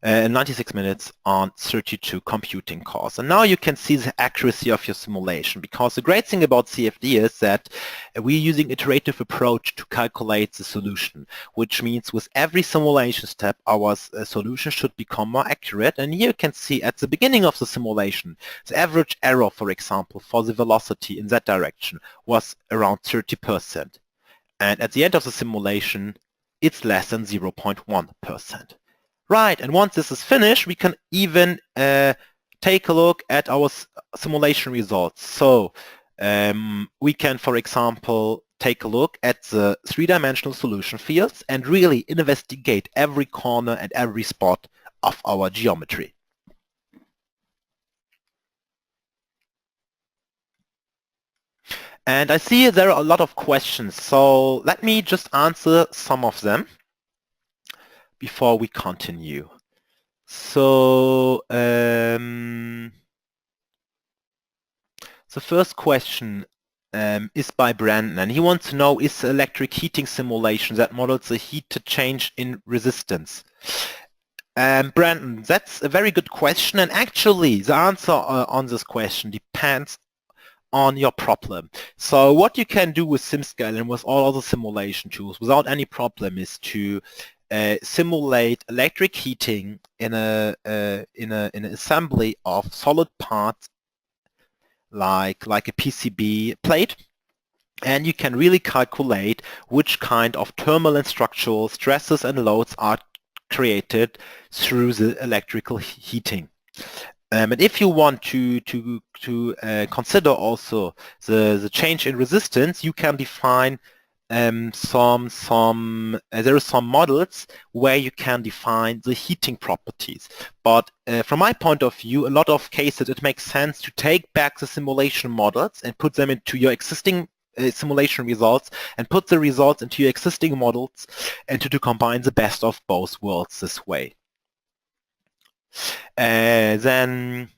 96 minutes on 32 computing cores. And now you can see the accuracy of your simulation, because the great thing about CFD is that we're using iterative approach to calculate the solution, which means with every simulation step our solution should become more accurate. And here you can see at the beginning of the simulation, the average error, for example, for the velocity in that direction was around 30%. And at the end of the simulation, it's less than 0.1%. Right, and once this is finished, we can even take a look at our simulation results. So we can, for example, take a look at the three-dimensional solution fields and really investigate every corner and every spot of our geometry. And I see there are a lot of questions, so let me just answer some of them before we continue. So the first question is by Brandon, and he wants to know, is electric heating simulation that models the heat to change in resistance? Brandon, that's a very good question, and actually the answer on this question depends on your problem. So what you can do with SimScale and with all other simulation tools without any problem is to simulate electric heating in an assembly of solid parts like a PCB plate, and you can really calculate which kind of thermal and structural stresses and loads are created through the electrical heating. And if you want to consider also the change in resistance, you can define there are some models where you can define the heating properties. But from my point of view, a lot of cases it makes sense to take back the simulation models and put them into your existing simulation results and put the results into your existing models and to combine the best of both worlds this way. Then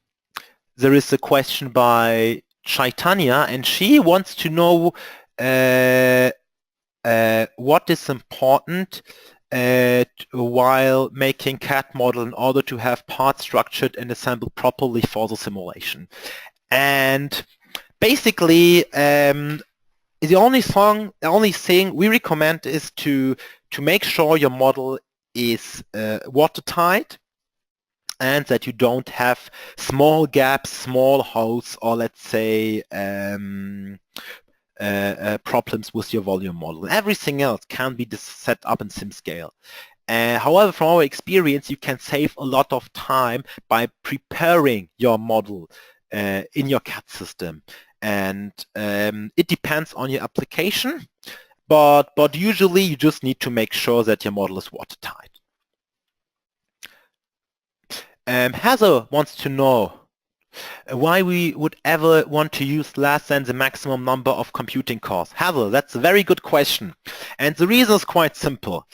there is a question by Chaitanya, and she wants to know what is important while making CAD model in order to have parts structured and assembled properly for the simulation. And basically, the only thing we recommend is to make sure your model is watertight, and that you don't have small gaps, small holes, or let's say problems with your volume model. Everything else can be set up in SimScale. However, from our experience, you can save a lot of time by preparing your model in your CAD system. And it depends on your application, but usually you just need to make sure that your model is watertight. Heather wants to know why we would ever want to use less than the maximum number of computing cores. Heather, that's a very good question. And the reason is quite simple.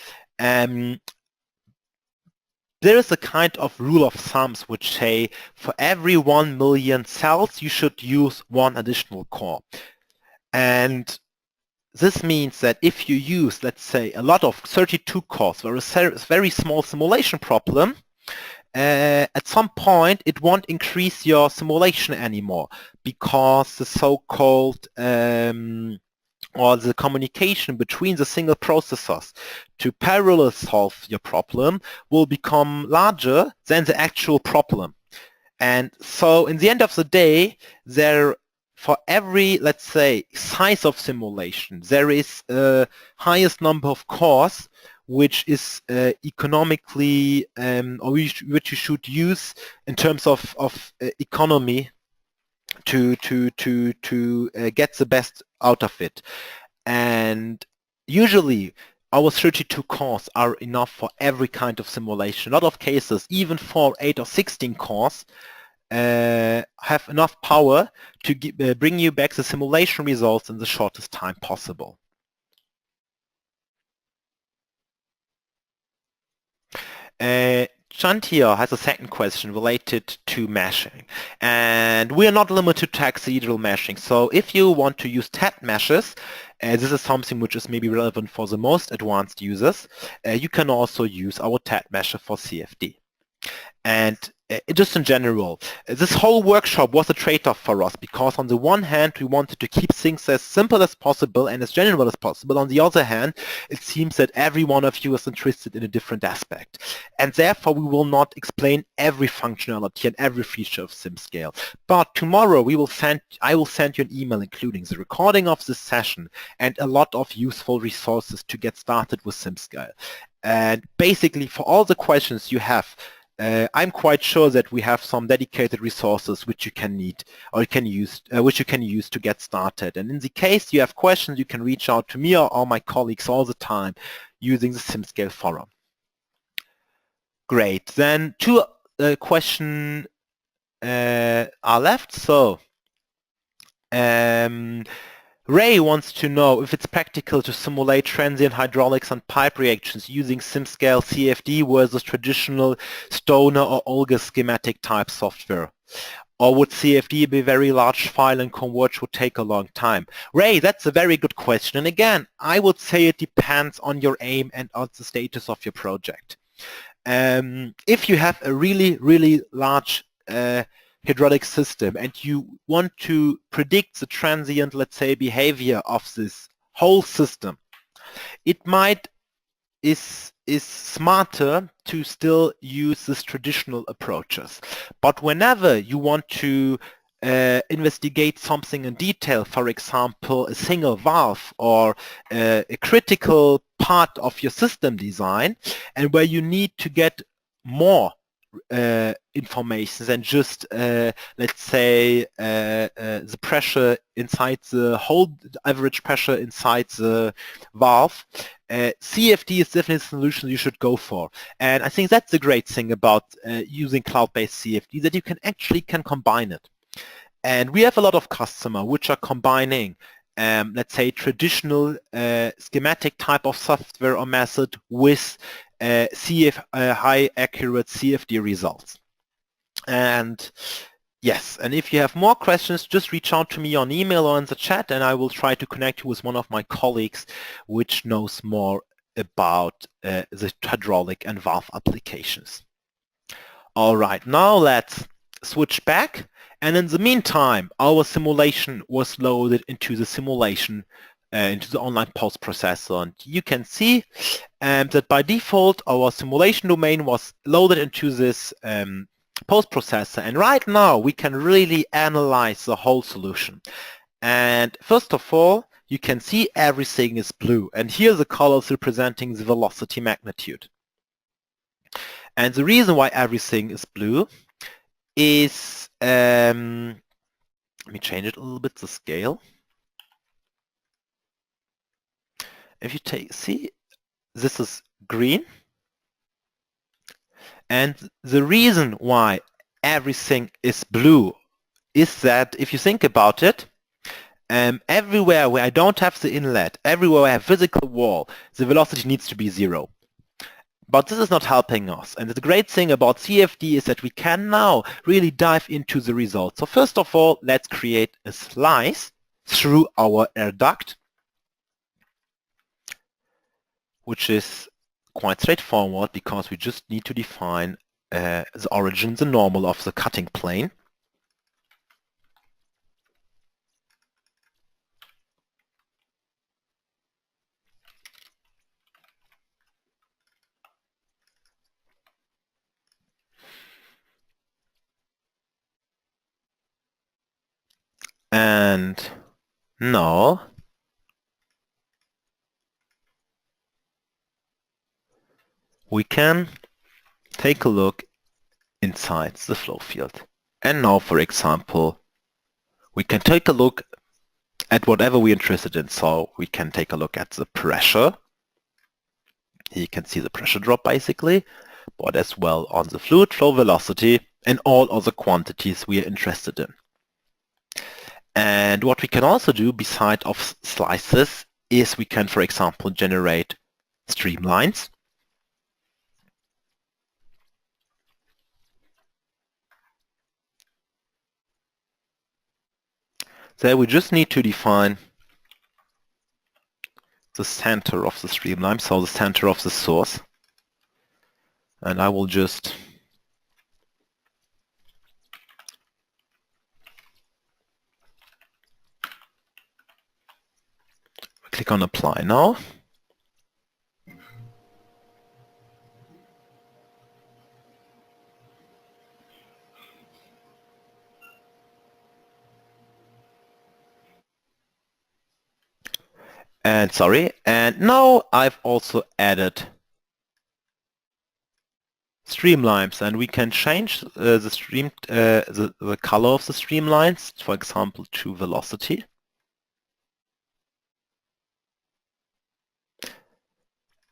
there is a kind of rule of thumbs which say for every 1 million cells you should use 1 additional core. And this means that if you use, let's say, a lot of 32 cores for a very small simulation problem, at some point it won't increase your simulation anymore, because the so-called or the communication between the single processors to parallel solve your problem will become larger than the actual problem. And so in the end of the day, for every, let's say, size of simulation, there is a highest number of cores which is economically, or which you should use in terms of economy to get the best out of it. And usually our 32 cores are enough for every kind of simulation. A lot of cases, even for 8 or 16 cores, have enough power to bring you back the simulation results in the shortest time possible. Chantia has a second question related to meshing, and we are not limited to hexahedral meshing. So if you want to use TET meshes, this is something which is maybe relevant for the most advanced users, you can also use our TET mesher for CFD. And just in general, this whole workshop was a trade-off for us, because on the one hand we wanted to keep things as simple as possible and as general as possible. On the other hand, it seems that every one of you is interested in a different aspect, and therefore we will not explain every functionality and every feature of SimScale. But tomorrow I will send you an email including the recording of this session and a lot of useful resources to get started with SimScale. And basically, for all the questions you have, I'm quite sure that we have some dedicated resources which you can need or which you can use to get started. And in the case you have questions, you can reach out to me or my colleagues all the time using the SimScale forum. Great. Then two questions are left. So Ray wants to know if it's practical to simulate transient hydraulics and pipe reactions using SimScale CFD versus traditional Stoner or Olga schematic type software. Or would CFD be a very large file and converge would take a long time? Ray, that's a very good question. And again, I would say it depends on your aim and on the status of your project. If you have a really, really large hydraulic system and you want to predict the transient, let's say, behavior of this whole system, it is smarter to still use these traditional approaches. But whenever you want to investigate something in detail, for example, a single valve or a critical part of your system design, and where you need to get more information than just, let's say, the pressure inside the whole average pressure inside the valve, CFD is definitely a solution you should go for. And I think that's the great thing about using cloud-based CFD, that you can combine it. And we have a lot of customers which are combining let's say, traditional schematic type of software or method with high accurate CFD results. And yes, and if you have more questions, just reach out to me on email or in the chat, and I will try to connect you with one of my colleagues which knows more about the hydraulic and valve applications. All right, now let's switch back. And in the meantime, our simulation was loaded into the simulation, into the online post-processor. And you can see that by default, our simulation domain was loaded into this post-processor. And right now, we can really analyze the whole solution. And first of all, you can see everything is blue. And here are the colors representing the velocity magnitude. And the reason why everything is blue is, let me change it a little bit, the scale. If you see, this is green. And the reason why everything is blue is that, if you think about it, everywhere where I don't have the inlet, everywhere I have physical wall, the velocity needs to be 0. But this is not helping us. And the great thing about CFD is that we can now really dive into the results. So first of all, let's create a slice through our air duct, which is quite straightforward because we just need to define the origin, the normal of the cutting plane. And now we can take a look inside the flow field. And now, for example, we can take a look at whatever we're interested in. So we can take a look at the pressure. Here you can see the pressure drop basically, but as well on the fluid flow velocity and all other quantities we are interested in. And what we can also do beside of slices is we can, for example, generate streamlines. There we just need to define the center of the streamline, so the center of the source. And I will just click on apply now. And now I've also added streamlines, and we can change the color of the streamlines, for example, to velocity.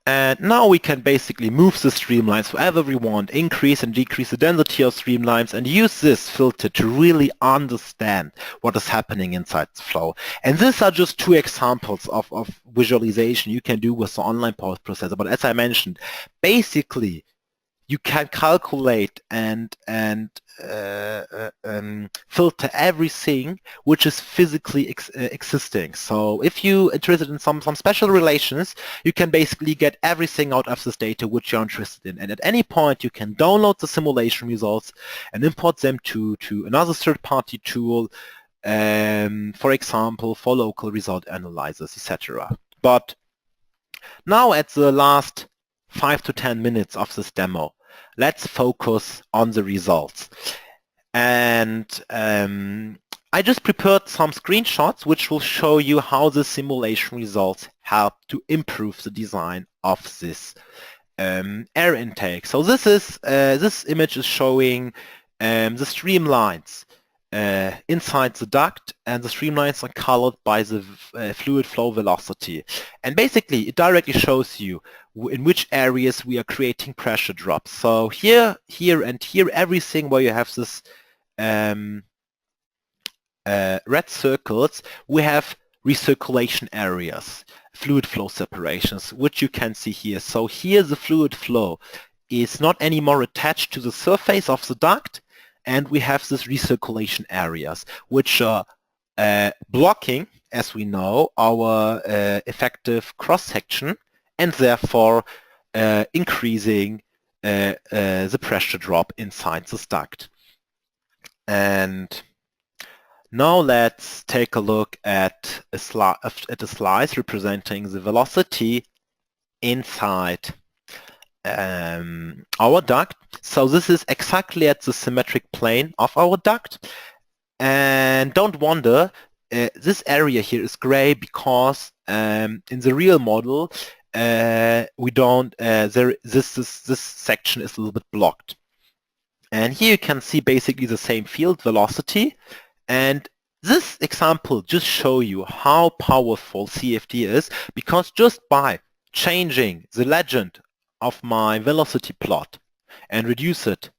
And now we can basically move the streamlines wherever we want, increase and decrease the density of streamlines, and use this filter to really understand what is happening inside the flow. And these are just two examples of visualization you can do with the online post processor. But as I mentioned, basically you can calculate and filter everything which is physically existing. So if you're interested in some special relations, you can basically get everything out of this data which you're interested in. And at any point, you can download the simulation results and import them to another third-party tool, for example, for local result analyzers, etc. But now at the last 5 to 10 minutes of this demo, let's focus on the results. And I just prepared some screenshots which will show you how the simulation results help to improve the design of this air intake. So this is this image is showing the streamlines inside the duct, and the streamlines are colored by the fluid flow velocity. And basically, it directly shows you in which areas we are creating pressure drops. So here, and here, everything where you have this red circles, we have recirculation areas, fluid flow separations, which you can see here. So here the fluid flow is not anymore attached to the surface of the duct, and we have these recirculation areas, which are blocking, as we know, our effective cross-section, and therefore increasing the pressure drop inside this duct. And now let's take a look at a slice representing the velocity inside our duct. So this is exactly at the symmetric plane of our duct. And don't wonder, this area here is gray because in the real model we don't. This section is a little bit blocked. And here you can see basically the same field velocity. And this example just shows you how powerful CFD is, because just by changing the legend of my velocity plot and reduce it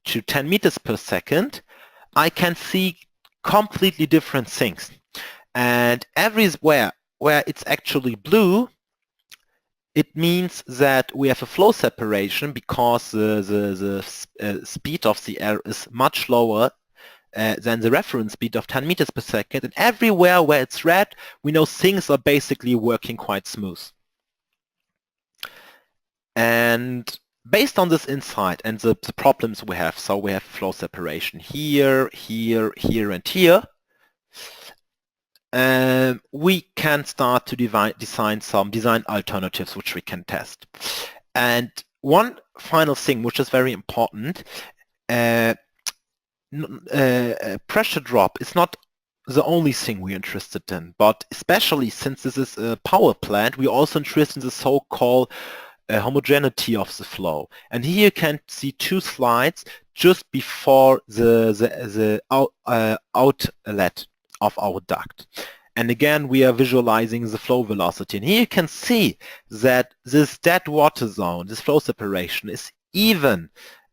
to 10 meters per second, I can see completely different things. And everywhere where it's actually blue, it means that we have a flow separation because the speed of the air is much lower than the reference speed of 10 meters per second. And everywhere where it's red, we know things are basically working quite smooth. And based on this insight and the problems we have, so we have flow separation here, here, here, and here, we can start to design some design alternatives which we can test. And one final thing which is very important, pressure drop is not the only thing we're interested in, but especially since this is a power plant, we're also interested in the so-called homogeneity of the flow. And here you can see two slides just before the outlet of our duct. And again, we are visualizing the flow velocity. And here you can see that this dead water zone, this flow separation, is even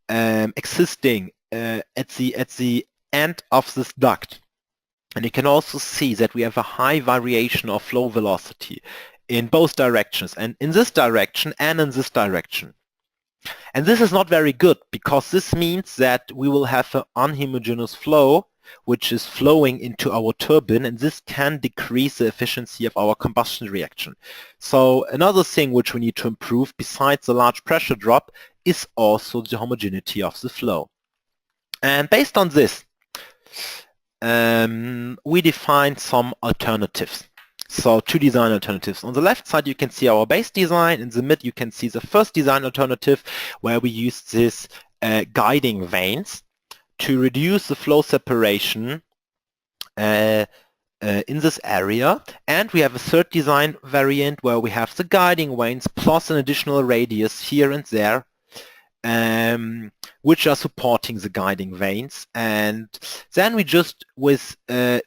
existing at the end of this duct. And you can also see that we have a high variation of flow velocity in both directions, and in this direction and in this direction. And this is not very good because this means that we will have an unhomogeneous flow which is flowing into our turbine, and this can decrease the efficiency of our combustion reaction. So another thing which we need to improve besides the large pressure drop is also the homogeneity of the flow. And based on this, we define some alternatives. So two design alternatives. On the left side you can see our base design. In the mid you can see the first design alternative where we use this guiding vanes to reduce the flow separation in this area. And we have a third design variant where we have the guiding vanes plus an additional radius here and there, which are supporting the guiding vanes. And then we just, with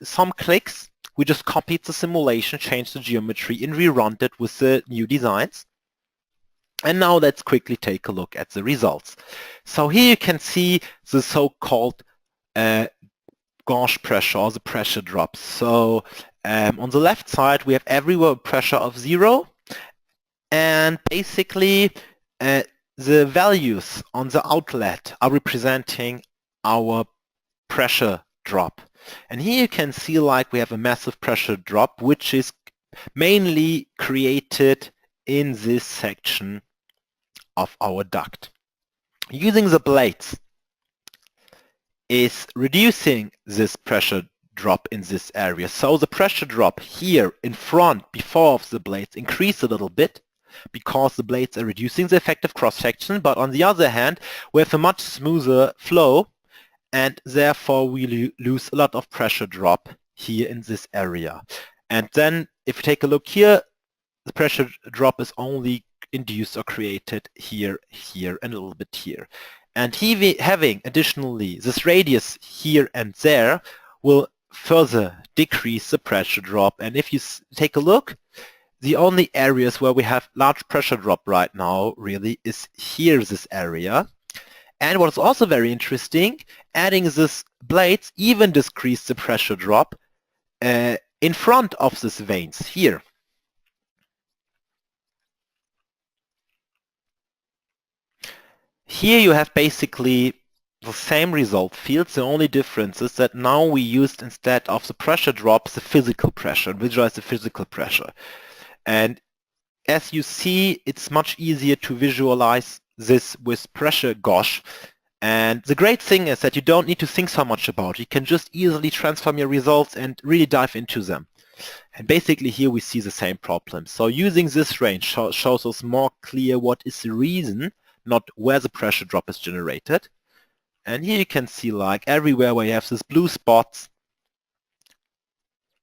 some clicks, we just copied the simulation, changed the geometry, and rerun it with the new designs. And now let's quickly take a look at the results. So here you can see the so-called gauge pressure, or the pressure drop. So on the left side we have everywhere a pressure of 0, and basically the values on the outlet are representing our pressure drop. And here you can see like we have a massive pressure drop which is mainly created in this section of our duct. Using the blades is reducing this pressure drop in this area. So the pressure drop here in front before of the blades increased a little bit because the blades are reducing the effective cross-section, but on the other hand we have a much smoother flow, and therefore we lose a lot of pressure drop here in this area. And then if you take a look here, the pressure drop is only induced or created here, here, and a little bit here. And having additionally this radius here and there will further decrease the pressure drop. And if you take a look, the only areas where we have large pressure drop right now really is here, this area. And what's also very interesting, adding this blades even decrease the pressure drop in front of these vanes here. Here you have basically the same result fields. The only difference is that now we used, instead of the pressure drops, the physical pressure, and visualize the physical pressure. And as you see, it's much easier to visualize this with pressure gauge. And the great thing is that you don't need to think so much about it. You can just easily transform your results and really dive into them. And basically here we see the same problem. So using this range shows us more clear what is the reason, not where the pressure drop is generated. And here you can see like everywhere where you have these blue spots,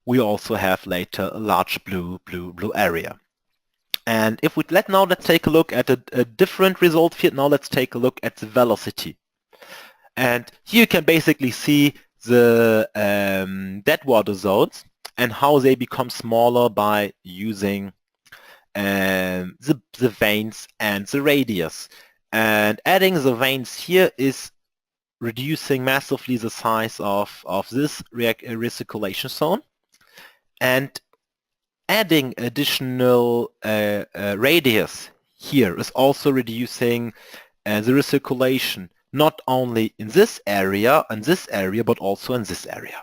we also have later a large blue area. And if we let's take a look at a different result field. Now let's take a look at the velocity. And here you can basically see the dead water zones and how they become smaller by using the vanes and the radius. And adding the vanes here is reducing massively the size of this recirculation zone. And adding additional radius here is also reducing the recirculation, not only in this area, but also in this area.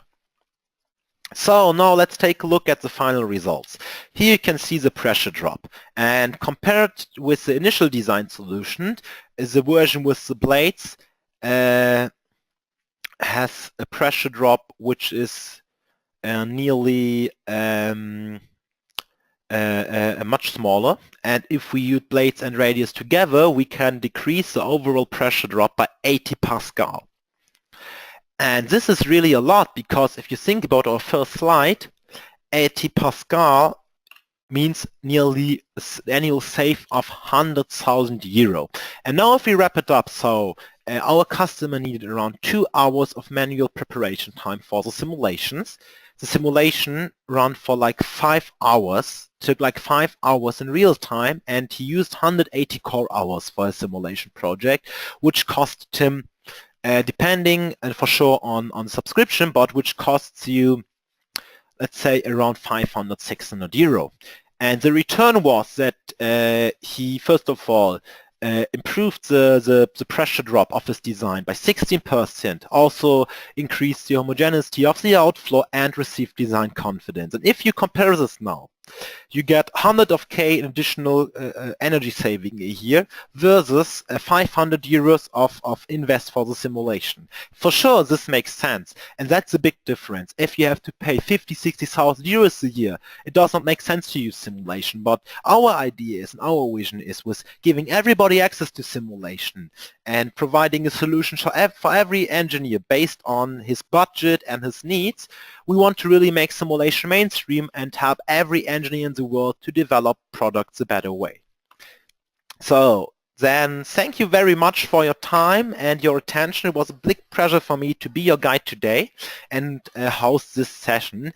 So now let's take a look at the final results. Here you can see the pressure drop, and compared with the initial design solution, the version with the blades has a pressure drop which is nearly much smaller, and if we use blades and radius together, we can decrease the overall pressure drop by 80 Pascal. And this is really a lot, because if you think about our first slide, 80 Pascal means nearly an annual save of 100,000 euro. And now if we wrap it up, so our customer needed around 2 hours of manual preparation time for the simulations. The simulation ran for like 5 hours, took like 5 hours in real time, and he used 180 core hours for a simulation project, which cost him, depending and for sure on subscription, but which costs you, let's say, around 500, 600 euro. And the return was that he, first of all, improved the pressure drop of his design by 16%, also increased the homogeneity of the outflow and received design confidence. And if you compare this now, you get 100 of K in additional energy saving a year versus 500 euros of invest for the simulation. For sure, this makes sense, and that's a big difference. If you have to pay 50, 60,000 euros a year, it does not make sense to use simulation. But our idea is, and our vision is, with giving everybody access to simulation and providing a solution for every engineer based on his budget and his needs. We want to really make simulation mainstream and help every engineer in the world to develop products a better way. So then, thank you very much for your time and your attention. It was a big pleasure for me to be your guide today and host this session.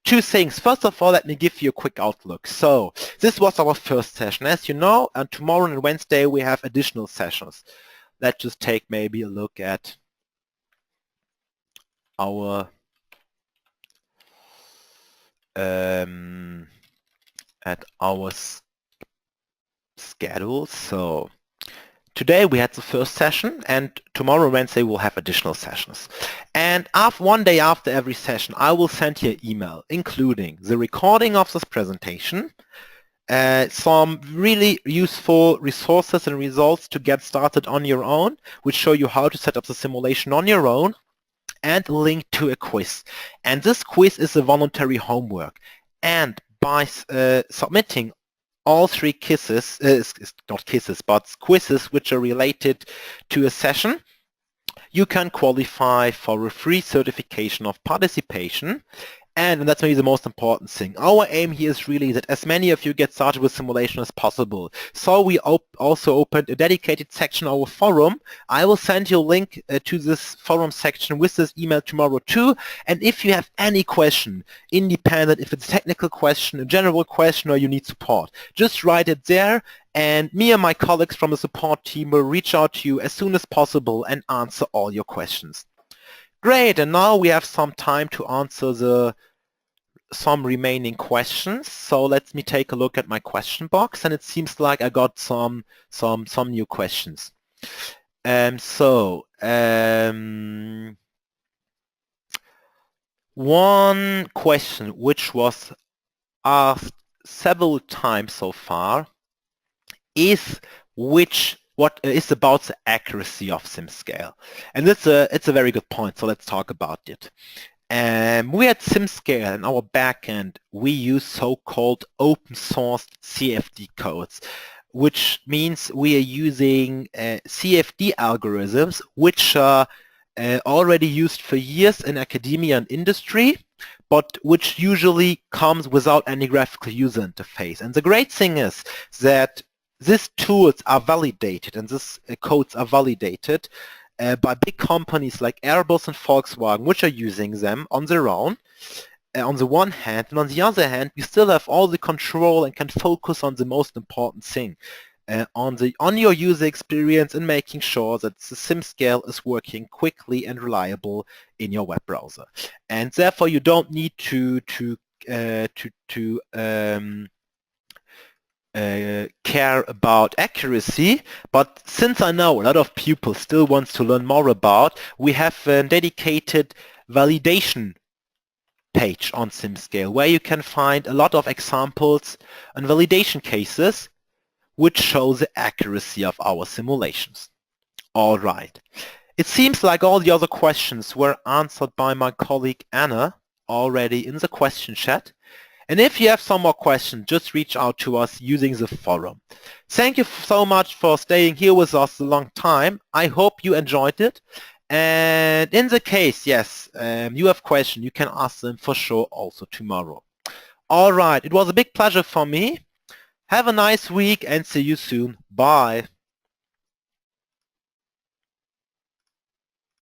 Two things. First of all, let me give you a quick outlook. So this was our first session. As you know, and tomorrow and Wednesday we have additional sessions. Let's just take maybe a look at our schedule. So today we had the first session, and tomorrow Wednesday we'll have additional sessions. And one day after every session, I will send you an email including the recording of this presentation, some really useful resources and results to get started on your own, which show you how to set up the simulation on your own, and a link to a quiz. And this quiz is a voluntary homework. And by submitting all 3 quizzes, not kisses, but quizzes which are related to a session, you can qualify for a free certification of participation. And that's maybe the most important thing. Our aim here is really that as many of you get started with simulation as possible. So we also opened a dedicated section on our forum. I will send you a link to this forum section with this email tomorrow too. And if you have any question, independent, if it's a technical question, a general question, or you need support, just write it there. And me and my colleagues from the support team will reach out to you as soon as possible and answer all your questions. Great, and now we have some time to answer some remaining questions. So let me take a look at my question box, and it seems like I got some new questions. One question which was asked several times so far is what is about the accuracy of SimScale, and it's a very good point. So let's talk about it. We at SimScale in our backend, we use so-called open source CFD codes, which means we are using CFD algorithms which are already used for years in academia and industry, but which usually comes without any graphical user interface. And the great thing is that these tools are validated, and these codes are validated by big companies like Airbus and Volkswagen, which are using them on their own, on the one hand, and on the other hand, we still have all the control and can focus on the most important thing, on your user experience and making sure that the SimScale is working quickly and reliable in your web browser. And therefore, you don't need to care about accuracy, but since I know a lot of people still wants to learn more about, we have a dedicated validation page on SimScale where you can find a lot of examples and validation cases which show the accuracy of our simulations. All right. It seems like all the other questions were answered by my colleague Anna already in the question chat. And if you have some more questions, just reach out to us using the forum. Thank you so much for staying here with us a long time. I hope you enjoyed it. And in the case, yes, you have questions, you can ask them for sure also tomorrow. All right, it was a big pleasure for me. Have a nice week and see you soon. Bye.